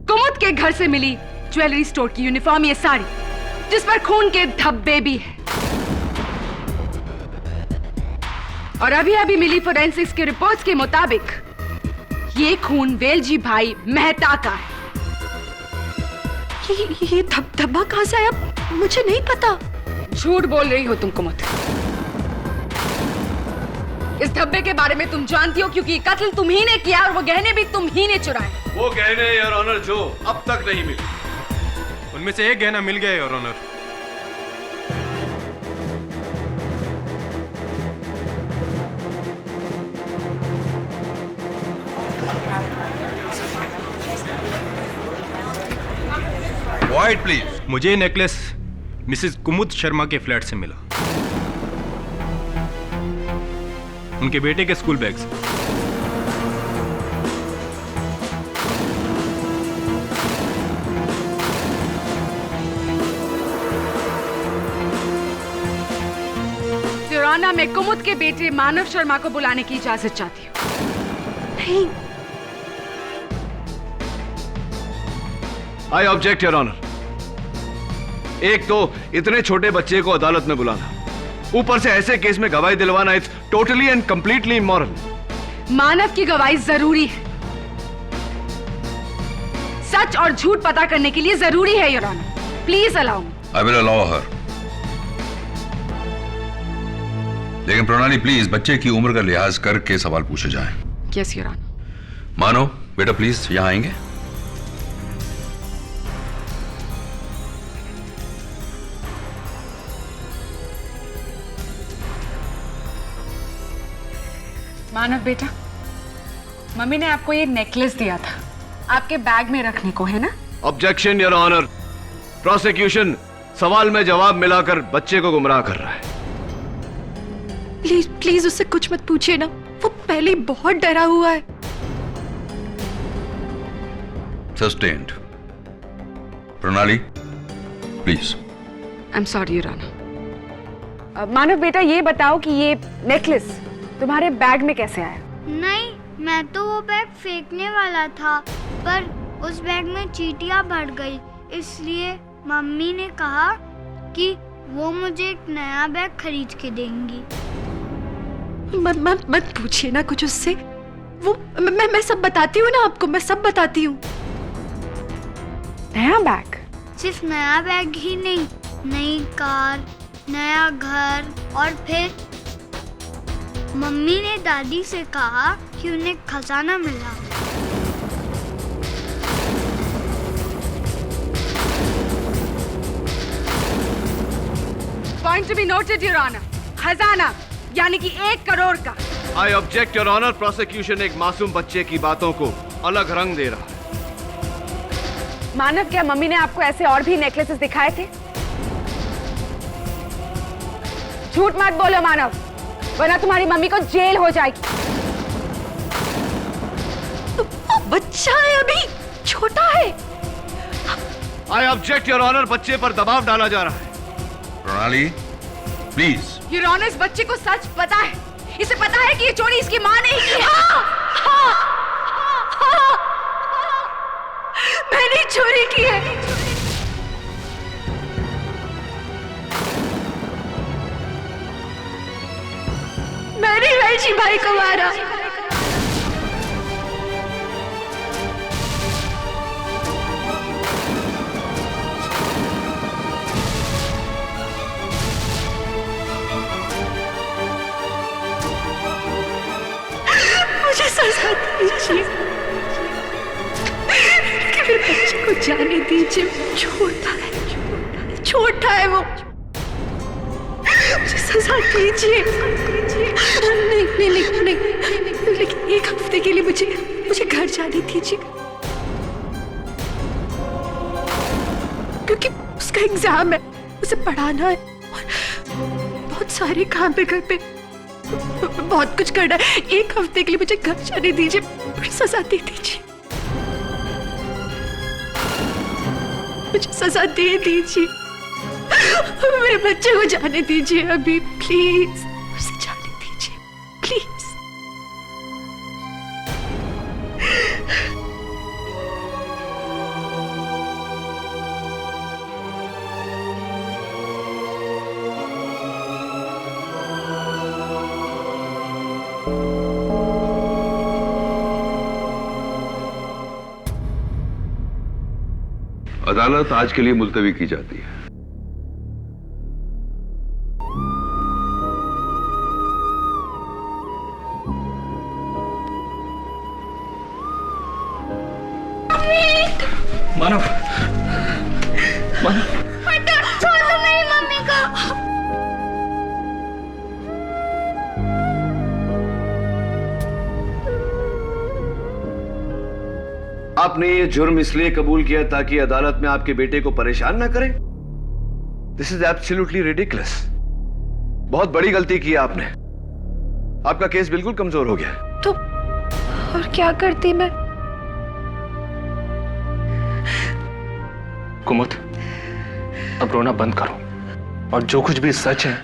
कुमुद के घर से मिली ज्वेलरी स्टोर की यूनिफॉर्म, ये साड़ी जिस पर खून के धब्बे भी हैं, और अभी अभी मिली फोरेंसिक्स के रिपोर्ट्स के मुताबिक ये खून वेलजी भाई मेहता का है। ये धब्बा कहां से आया? मुझे नहीं पता। झूठ बोल रही हो तुम कुमुद। इस धब्बे के बारे में तुम जानती हो, क्योंकि कत्ल तुम ही ने किया और वो गहने भी तुम ही ने चुराए। वो गहने योर ऑनर जो अब तक नहीं मिले, उनमें से एक गहना मिल गया योर ऑनर। White please. मुझे ये नेकलेस मिसेस कुमुद शर्मा के फ्लैट से मिला, उनके बेटे के स्कूल बैग से। युराना, मैं कुमुद के बेटे मानव शर्मा को बुलाने की इजाजत चाहती हूँ। नहीं। I object your honour. एक तो इतने छोटे बच्चे को अदालत में बुलाना, ऊपर से ऐसे केस में गवाही दिलवाना, it's totally and completely immoral. Manav की गवाही जरूरी है, सच और झूठ पता करने के लिए जरूरी है your honour. Please allow me. I will allow her. लेकिन प्रणाली प्लीज बच्चे की उम्र का लिहाज करके सवाल पूछे जाएं। Yes your honour. मानो बेटा प्लीज यहां आएंगे। मानव बेटा, मम्मी ने आपको ये नेकलेस दिया था आपके बैग में रखने को, है ना? Objection your honour. प्रोसिक्यूशन सवाल में जवाब मिलाकर बच्चे को गुमराह कर रहा है। प्लीज प्लीज उससे कुछ मत पूछिए ना, वो पहले ही बहुत डरा हुआ है। Sustained. Pranali please. I am sorry your honour. Manav बेटा, ये बताओ कि ये नेकलेस तुम्हारे बैग में कैसे आया? नहीं, मैं तो वो बैग फेंकने वाला था, पर उस बैग में चींटियां भर गई, इसलिए मम्मी ने कहा कि वो मुझे एक नया बैग खरीद के देंगी। मत पूछिए ना कुछ उससे। वो मैं सब बताती हूँ ना आपको, मैं सब बताती हूँ। नया बैग? सिर्फ नया बैग ही नहीं, नई कार, नया घर, और फिर मम्मी ने दादी से कहा कि उन्हें खजाना मिला। Point to be noted your honour. खजाना यानी कि 1 करोड़ का। I object your honour. Prosecution एक मासूम बच्चे की बातों को अलग रंग दे रहा है। मानव, क्या मम्मी ने आपको ऐसे और भी नेकलेसेस दिखाए थे? झूठ मत बोलो मानव, वरना तुम्हारी मम्मी को जेल हो जाएगी। बच्चा है, अभी छोटा है। I object your honour. बच्चे पर दबाव डाला जा रहा है। प्रणाली प्लीज। योर ऑनर, इस बच्चे को सच पता है। इसे पता है कि ये चोरी इसकी माँ ने ही की है। मैंने चोरी की है। मैंने वेलजी भाई को मारा। मुझे सजा दीजिए, मेरे बच्चे को जाने दीजिए। छोटा है वो। मुझे सजा दीजिए। नहीं, लेकिन 1 हफ्ते के लिए मुझे घर जाने दीजिए, क्योंकि उसका एग्जाम है, उसे पढ़ाना है और बहुत सारे काम है घर पे, बहुत कुछ करना है। 1 हफ्ते के लिए मुझे घर जाने दीजिए, मुझे सजा दे दीजिए, मुझे सजा दे दीजिए। मेरे बच्चे को जाने दीजिए अभी, प्लीज उसे जाने दीजिए, प्लीज। अदालत आज के लिए मुलतवी की जाती है। मानव, छोड़ दो मेरी मम्मी को। आपने ये जुर्म इसलिए कबूल किया ताकि अदालत में आपके बेटे को परेशान ना करें? This is absolutely ridiculous. बहुत बड़ी गलती की आपने। आपका केस बिल्कुल कमजोर हो गया। तो और क्या करती मैं? कुमुद, अब रोना बंद करो और जो कुछ भी सच है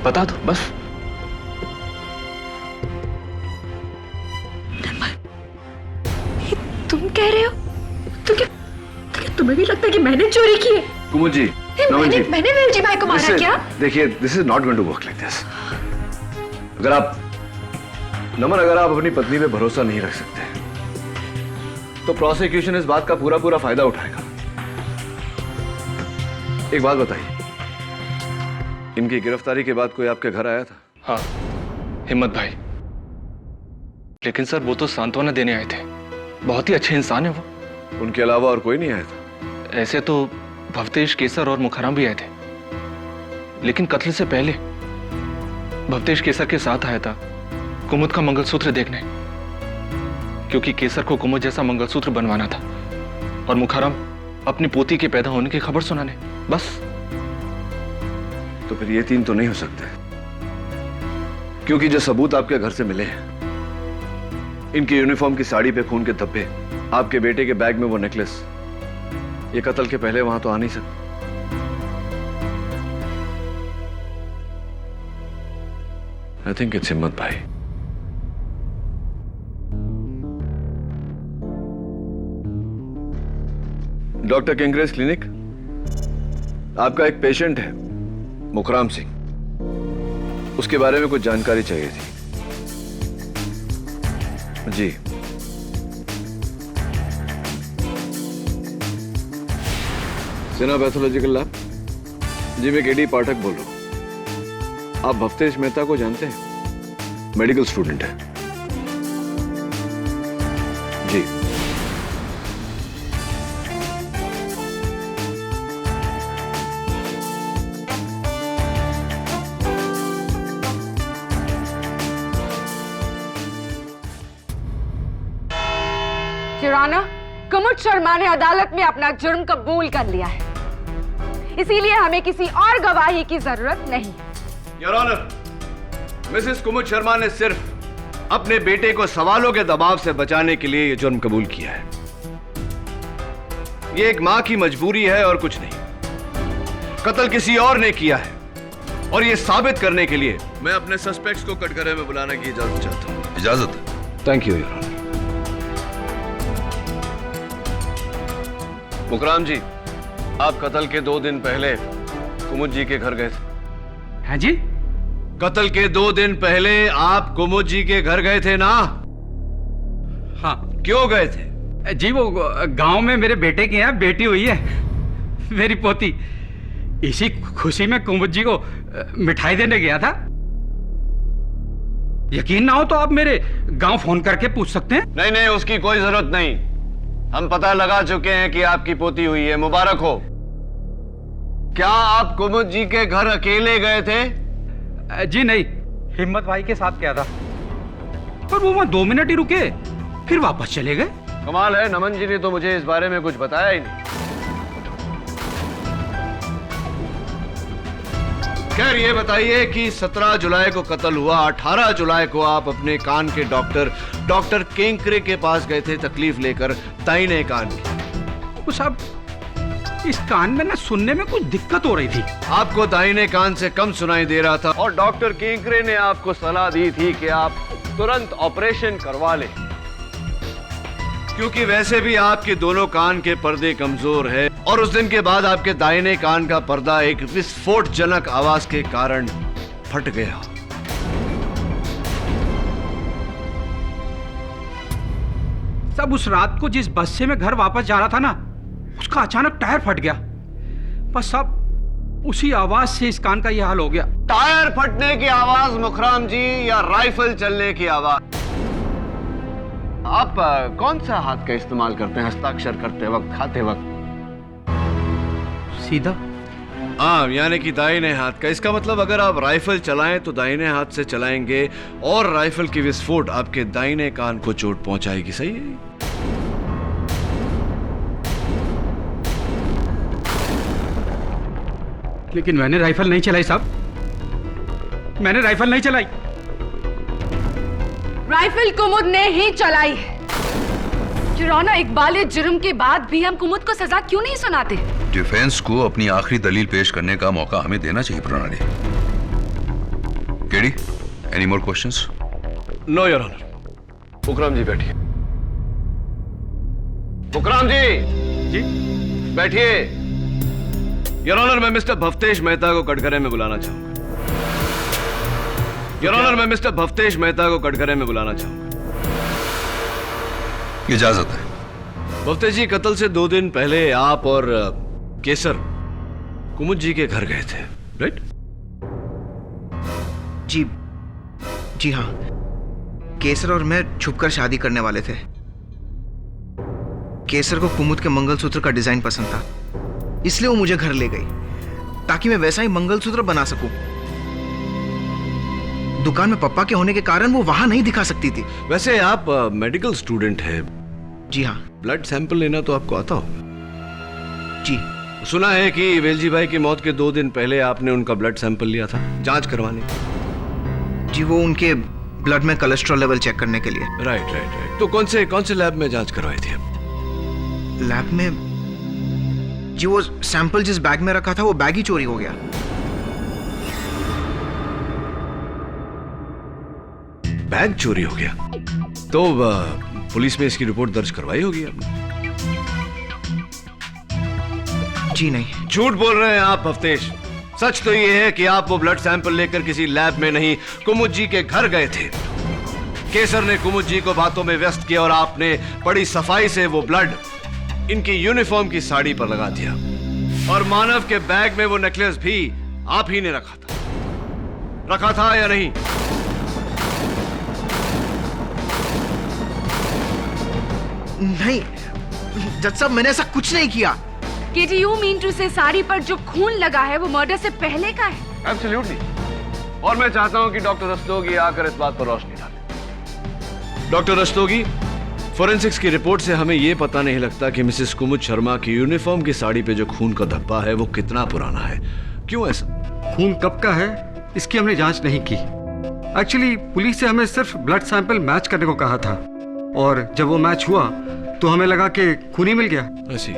बता दो बस। तुम कह रहे हो? तुम्हें भी लगता है कि मैंने चोरी की है? कुमुद जी, नमन जी, मैंने वेलजी भाई को मारा क्या? देखिए, this is not going to work like this. अगर आप अपनी पत्नी पे भरोसा नहीं रख सकते तो प्रोसिक्यूशन इस बात का पूरा फायदा उठाएगा। एक बात बताइए, इनकी गिरफ्तारी के बाद कोई आपके घर आया था? हाँ, हिम्मत भाई। लेकिन सर वो तो सांत्वना देने आए थे। बहुत ही अच्छे इंसान है वो। उनके अलावा और कोई नहीं आया था? ऐसे तो भवतेश, केसर और मुखराम भी आए थे, लेकिन कत्ल से पहले भवतेश केसर के साथ आया था कुमुद का मंगलसूत्र देखने, क्योंकि केसर को कुमुद जैसा मंगलसूत्र बनवाना था और मुखराम अपनी पोती के पैदा होने की खबर सुनाने। बस। तो फिर ये तीन तो नहीं हो सकते, क्योंकि जो सबूत आपके घर से मिले हैं, इनकी यूनिफॉर्म की साड़ी पे खून के धब्बे, आपके बेटे के बैग में वो नेकलेस, ये कत्ल के पहले वहां तो आ नहीं सकते। आई थिंक इट्स हिम्मत भाई। डॉक्टर किंग्रेस क्लिनिक, आपका एक पेशेंट है मुखराम सिंह, उसके बारे में कुछ जानकारी चाहिए थी। जी। Sinha pathological lab. जी, मैं केडी पाठक बोल रहा हूं। आप भवतेश मेहता को जानते हैं? मेडिकल स्टूडेंट है। जी। योर ऑनर, कुमुद शर्मा ने अदालत में अपना जुर्म कबूल कर लिया है, इसीलिए हमें किसी और गवाही की जरूरत नहीं। योर ऑनर, मिसेस कुमुद शर्मा ने सिर्फ अपने बेटे को सवालों के दबाव से बचाने के लिए यह जुर्म कबूल किया है। यह एक मां की मजबूरी है और कुछ नहीं। कत्ल किसी और ने किया है, और यह साबित करने के लिए मैं अपने सस्पेक्ट्स को कटघरे में बुलाने की इजाजत चाहता हूं। इजाजत? Thank you your honour. Mukhram ji, आप कत्ल के 2 दिन पहले कुमुद जी के घर गए थे। हैं जी? कत्ल के 2 दिन पहले आप कुमुद जी के घर गए थे ना? हाँ। क्यों गए थे? जी, वो गांव में मेरे बेटे के यहाँ बेटी हुई है, मेरी पोती। इसी खुशी में कुमुद जी को मिठाई देने गया था। यकीन ना हो तो आप मेरे गांव फोन करके पूछ सकते हैं। नहीं नहीं, उसकी कोई जरूरत नहीं। हम पता लगा चुके हैं कि आपकी पोती हुई है, मुबारक हो। क्या आप कुमुद जी के घर अकेले गए थे? जी नहीं, हिम्मत भाई के साथ गया था, पर वो वहां 2 मिनट ही रुके, फिर वापस चले गए। कमाल है, नमन जी ने तो मुझे इस बारे में कुछ बताया ही नहीं। खैर, ये बताइए कि 17 जुलाई को कत्ल हुआ, 18 जुलाई को आप अपने कान के डॉक्टर केंकरे के पास गए थे तकलीफ लेकर, दाहिने कान की। साहब, इस कान में ना सुनने में कुछ दिक्कत हो रही थी। आपको दाहिने कान से कम सुनाई दे रहा था, और डॉक्टर केंकरे ने आपको सलाह दी थी कि आप तुरंत ऑपरेशन करवा लें, क्योंकि वैसे भी आपके दोनों कान के पर्दे कमजोर है, और उस दिन के बाद आपके दाहिने कान का पर्दा एक विस्फोटजनक आवाज के कारण फट गया। सब उस रात को जिस बस से मैं घर वापस जा रहा था ना, उसका अचानक टायर फट गया। बस सब उसी आवाज से इस कान का यह हाल हो गया। टायर फटने की आवाज मुखराम जी, या राइफल चलने की आवाज? आप कौन सा हाथ का इस्तेमाल करते हैं हस्ताक्षर करते वक्त, खाते वक्त? सीधा। हाँ, यानी कि दाहिने हाथ का। इसका मतलब अगर आप राइफल चलाएं तो दाहिने हाथ से चलाएंगे, और राइफल की विस्फोट आपके दाहिने कान को चोट पहुंचाएगी। सही है? लेकिन मैंने राइफल नहीं चलाई साहब, मैंने राइफल नहीं चलाई। राइफल कुमुद ने ही चलाई है। जुर्माना इकबाल जुर्म के बाद भी हम कुमुद को सजा क्यों नहीं सुनाते? डिफेंस को अपनी आखिरी दलील पेश करने का मौका हमें देना चाहिए प्रणाली। KD, any more questions? No your honour. Mukarram ji बैठिए। मुकरम जी बैठिए। योर ऑनर, मैं मिस्टर भवतेश मेहता को कटघरे में बुलाना चाहूंगा। योर ऑनर, मैं मिस्टर भवतेश मेहता को कटघरे में बुलाना चाहूंगा। इजाजत है। भवतेश जी, कत्ल से 2 दिन पहले आप और केसर कुमुद जी के घर गए थे, राइट? जी हाँ, केसर और मैं छुपकर शादी करने वाले थे। केसर को कुमुद के मंगलसूत्र का डिजाइन पसंद था, इसलिए वो मुझे घर ले गई ताकि मैं वैसा ही मंगलसूत्र बना सकूं। दुकान में पप्पा के होने के कारण वो वहां नहीं दिखा सकती थी। वैसे आप मेडिकल स्टूडेंट हैं? जी हाँ। ब्लड सैंपल लेना तो आपको आता हो? जी। सुना है कि वेलजी भाई की मौत के 2 दिन पहले आपने उनका ब्लड सैंपल लिया था जांच करवाने। जी, वो उनके ब्लड में कोलेस्ट्रॉल लेवल चेक करने के लिए। राइट। तो कौन से लैब में जांच करवाई थी आप? लैब में? जी, वो सैंपल जिस बैग में रखा था वो बैग ही चोरी हो गया। बैग चोरी हो गया? तो पुलिस में इसकी रिपोर्ट दर्ज करवाई होगी आपने? जी नहीं। झूठ बोल रहे हैं आप हफ्तेश। सच तो ये है कि आप वो ब्लड सैंपल लेकर किसी लैब में नहीं, कुमुद जी के घर गए थे। केसर ने कुमुद जी को बातों में व्यस्त किया और आपने बड़ी सफाई से वो ब्लड इनकी यूनिफॉर्म की साड़ी पर लगा दिया। और मानव के बैग में वो नेकलेस भी आप ही ने रखा था या नहीं? नहीं जज साहब, मैंने ऐसा कुछ नहीं किया। केटी, यू मीन टू से साड़ी पर जो खून लगा है वो मर्डर से पहले का है? एब्सोल्युटली। और मैं चाहता हूं कि डॉक्टर रस्तोगी आकर इस बात पर रोशनी डाले। डॉक्टर रस्तोगी, फोरेंसिक्स की रिपोर्ट से हमें यह पता नहीं लगता कि मिसेस कुमुद शर्मा की यूनिफॉर्म की साड़ी पे जो खून का धब्बा है वो कितना पुराना है। क्यों ऐसा? खून कब का है इसकी हमने जांच नहीं की। एक्चुअली पुलिस से हमें सिर्फ ब्लड सैंपल मैच करने को कहा था, और जब वो मैच हुआ तो हमें लगा कि खून ही मिल गया। ऐसी।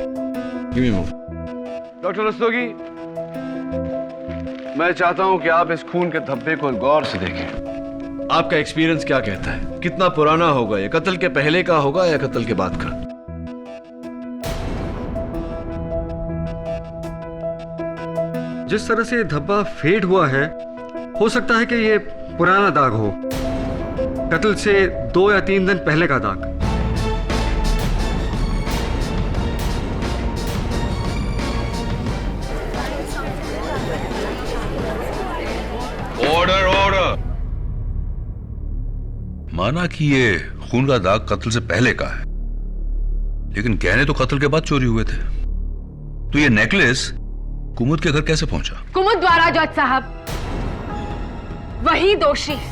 डॉक्टर रस्तोगी, मैं चाहता हूं कि आप इस खून के धब्बे को गौर से देखें। आपका एक्सपीरियंस क्या कहता है? कितना पुराना होगा? ये कत्ल के पहले का होगा या कत्ल के बाद का? जिस तरह से धब्बा फेड हुआ है, हो सकता है कि ये पुराना दाग हो, कत्ल से 2 या 3 दिन पहले का दाग। ऑर्डर। माना कि ये खून का दाग कत्ल से पहले का है, लेकिन गहने तो कत्ल के बाद चोरी हुए थे। तो ये नेकलेस कुमुद के घर कैसे पहुंचा? कुमुद द्वारा जज साहब, वही दोषी है।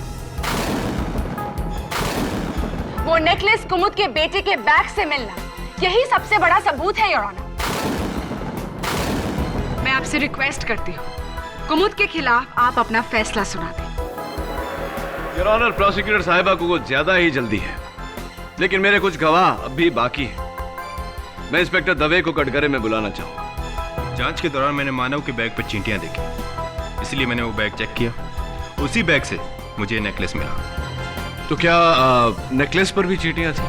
वो नेकलेस कुमुद के बेटे के बैग से मिलना, यही सबसे बड़ा सबूत है योर ऑनर। मैं आपसे रिक्वेस्ट करती हूँ, कुमुद के खिलाफ आप अपना फैसला सुना दें। योर ऑनर, प्रोसिक्यूटर साहिबा को कुछ ज्यादा ही जल्दी है, लेकिन मेरे कुछ गवाह अब भी बाकी हैं। मैं इंस्पेक्टर दवे को कटघरे में बुलाना चाहूंगा। जांच के दौरान मैंने मानव के बैग पर चींटियां देखी, इसलिए मैंने वो बैग चेक किया। उसी बैग से मुझे नेकलेस मिला। तो क्या नेकलेस पर भी चींटियां थी?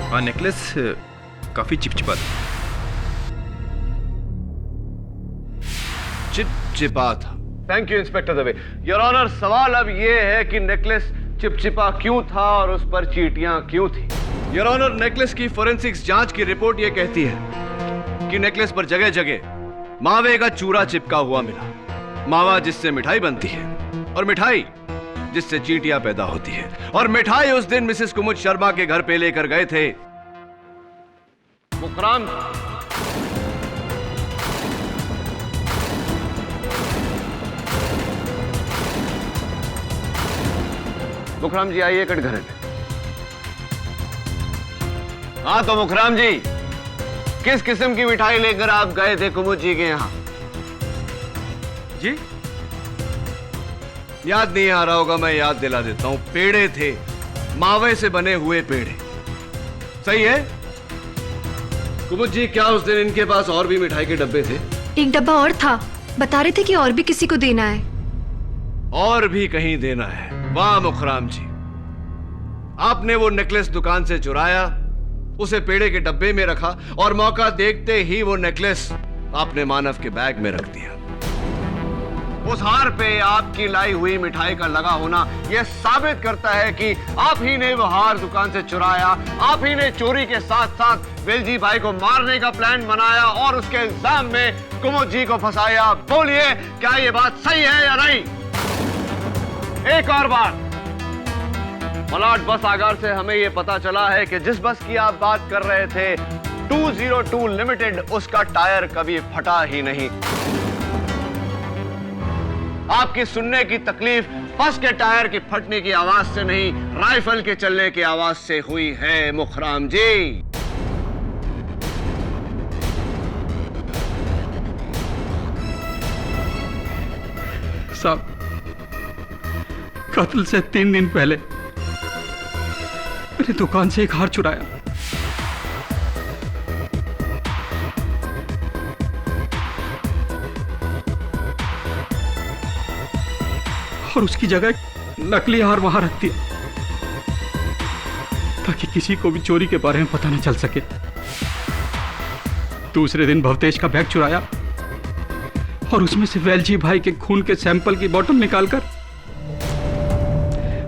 हाँ, नेकलेस काफी चिपचिपा था। चिपचिपा था। Thank you inspector Dave. Your honour, सवाल अब यह है कि नेकलेस चिपचिपा क्यों था और उस पर चींटियां क्यों थी? योर ऑनर, नेकलेस की फोरेंसिक्स जांच की रिपोर्ट यह कहती है कि नेकलेस पर जगह जगह मावे का चूरा चिपका हुआ मिला। मावा जिससे मिठाई बनती है, और मिठाई जिससे चींटियां पैदा होती है। और मिठाई उस दिन मिसेस कुमुद शर्मा के घर पे लेकर गए थे मुकराम। मुखराम जी आइए कटघरे में। हाँ तो मुखराम जी, किस किस्म की मिठाई लेकर आप गए थे कुमुद जी के यहां? जी याद नहीं आ रहा होगा, मैं याद दिला देता हूं। पेड़े थे, मावे से बने हुए पेड़े। सही है कुमुद जी? क्या उस दिन इनके पास और भी मिठाई के डब्बे थे? एक डब्बा और था, बता रहे थे कि और भी किसी को देना है। और भी कहीं देना है? वाह मुखराम जी, आपने वो नेकलेस दुकान से चुराया, उसे पेड़े के डब्बे में रखा, और मौका देखते ही वो नेकलेस आपने मानव के बैग में रख दिया। उस हार पे आपकी लाई हुई मिठाई का लगा होना यह साबित करता है कि आप ही ने वो हार दुकान से चुराया, आप ही ने चोरी के साथ साथ वेलजी भाई को मारने का प्लान बनाया और उसके इल्जाम में कुमुद जी को फंसाया। बोलिए, क्या ये बात सही है या नहीं? एक और बार, मलाड बस आगार से हमें यह पता चला है कि जिस बस की आप बात कर रहे थे 202 लिमिटेड, उसका टायर कभी फटा ही नहीं। आपकी सुनने की तकलीफ बस के टायर की फटने की आवाज से नहीं, राइफल के चलने की आवाज से हुई है मुखराम जी। साहब, कत्ल से 3 दिन पहले मेरी दुकान से एक हार चुराया। और उसकी जगह नकली हार वहां रख दिया ताकि किसी को भी चोरी के बारे में पता न चल सके। दूसरे दिन भवतेज का बैग चुराया और उसमें से वेलजी भाई के खून के सैंपल की बोतल निकालकर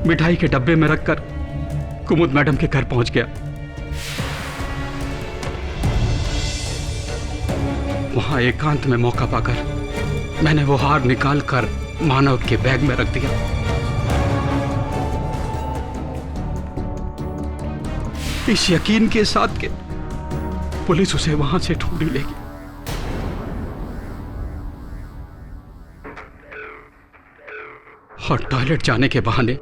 मिठाई के डब्बे में रखकर कुमुद मैडम के घर पहुंच गया। वहां एकांत में मौका पाकर मैंने वो हार निकालकर मानव के बैग में रख दिया। इस यकीन के साथ कि पुलिस उसे वहां से ढूंढ ही लेगी। और टॉयलेट जाने के बहाने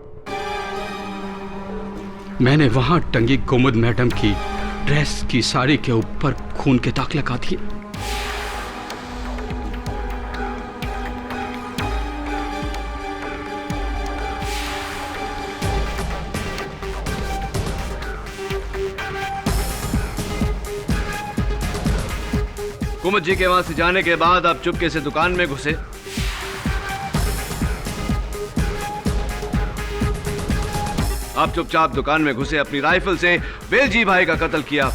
मैंने वहां टंगी कुमुद मैडम की ड्रेस की साड़ी के ऊपर खून के दाग लगा दिए। कुमुद जी के वहां से जाने के बाद आप चुपके से दुकान में घुसे। आप चुपचाप दुकान में घुसे, अपनी राइफल से वेलजी भाई का कत्ल किया।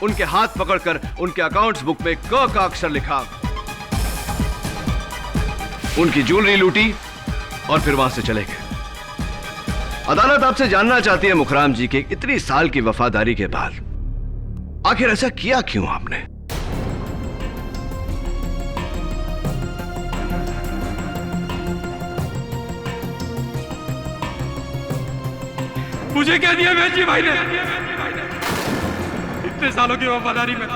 उनके हाथ पकड़कर उनके अकाउंट्स बुक में क का अक्षर लिखा, उनकी ज्वेलरी लूटी और फिर वहां से चले गए। अदालत आपसे जानना चाहती है मुखराम जी के इतनी साल की वफादारी के बाद आखिर ऐसा किया क्यों आपने? मुझे क्या दिया वेलजी भाई ने? इतने सालों की वफादारी में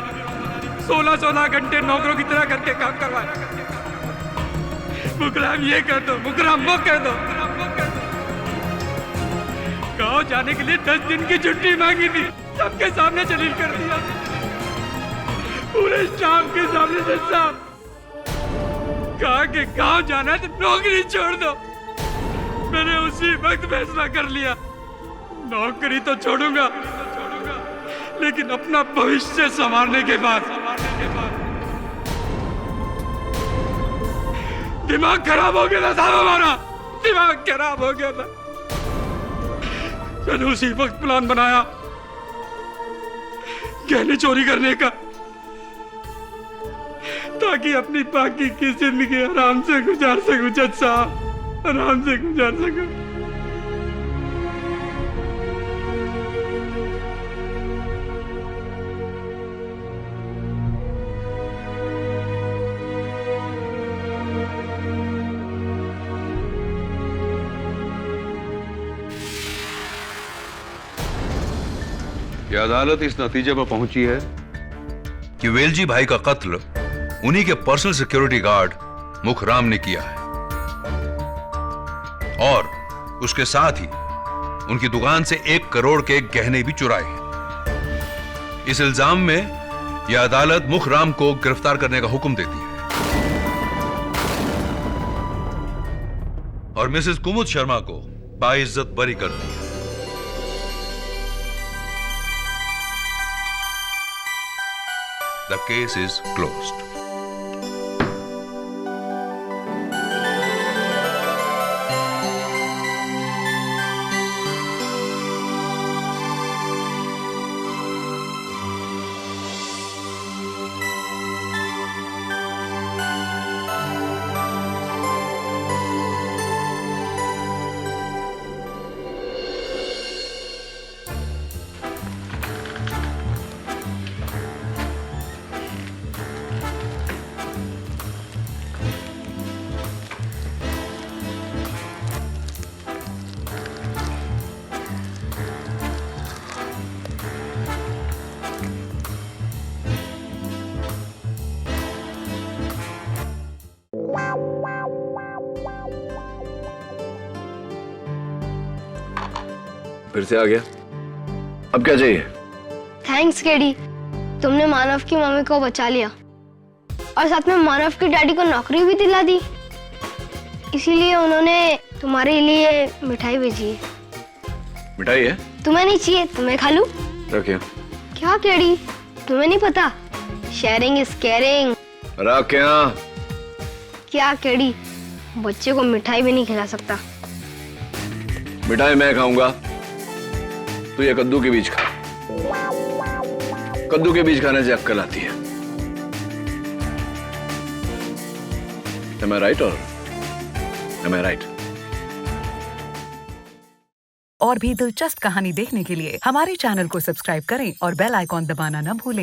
16-16 घंटे नौकरों की तरह करके काम करवाए। मुकराम ये कर दो, मुकराम वो कर दो। गांव जाने के लिए 10 दिन की छुट्टी मांगी थी, सबके सामने जलील कर दिया, पूरे स्टाफ के सामने से साहब कहा कि गांव जाना है तो नौकरी छोड़ दो। मैंने उसी वक्त फैसला कर लिया, नौकरी तो छोड़ूंगा लेकिन अपना भविष्य संवारने के बाद। दिमाग खराब हो गया था साहब, हमारा दिमाग खराब हो गया था। मैंने उसी वक्त प्लान बनाया गहने चोरी करने का, ताकि अपनी बाकी की जिंदगी आराम से गुजार सकूं जज साहब, आराम से गुजार सकूं। यह अदालत इस नतीजे पर पहुंची है कि वेलजी भाई का कत्ल उन्हीं के पर्सनल सिक्योरिटी गार्ड मुखराम ने किया है और उसके साथ ही उनकी दुकान से 1 करोड़ के गहने भी चुराए हैं। इस इल्जाम में यह अदालत मुखराम को गिरफ्तार करने का हुक्म देती है और मिसेस कुमुद शर्मा को बाइज्जत बरी करती है। The case is closed. फिर से आ गया। अब क्या चाहिए? थैंक्स केडी, तुमने मानव की मम्मी को बचा लिया और साथ में मानव की डैडी को नौकरी भी दिला दी। इसीलिए उन्होंने तुम्हारे लिए मिठाई भेजी है। मिठाई है? तुम्हें नहीं चाहिए तो मैं खा लूं? रखिए। क्या केडी, तुम्हें नहीं पता शेयरिंग इज केयरिंग। रखिए। क्या केडी, बच्चे को मिठाई भी नहीं खिला सकता। मिठाई मैं खाऊंगा, तू ये कद्दू के बीज खा। कद्दू के बीज खाने से अक्कल आती है। Am I right or am I right? और भी दिलचस्प कहानी देखने के लिए हमारे चैनल को सब्सक्राइब करें और बेल आइकॉन दबाना न भूलें।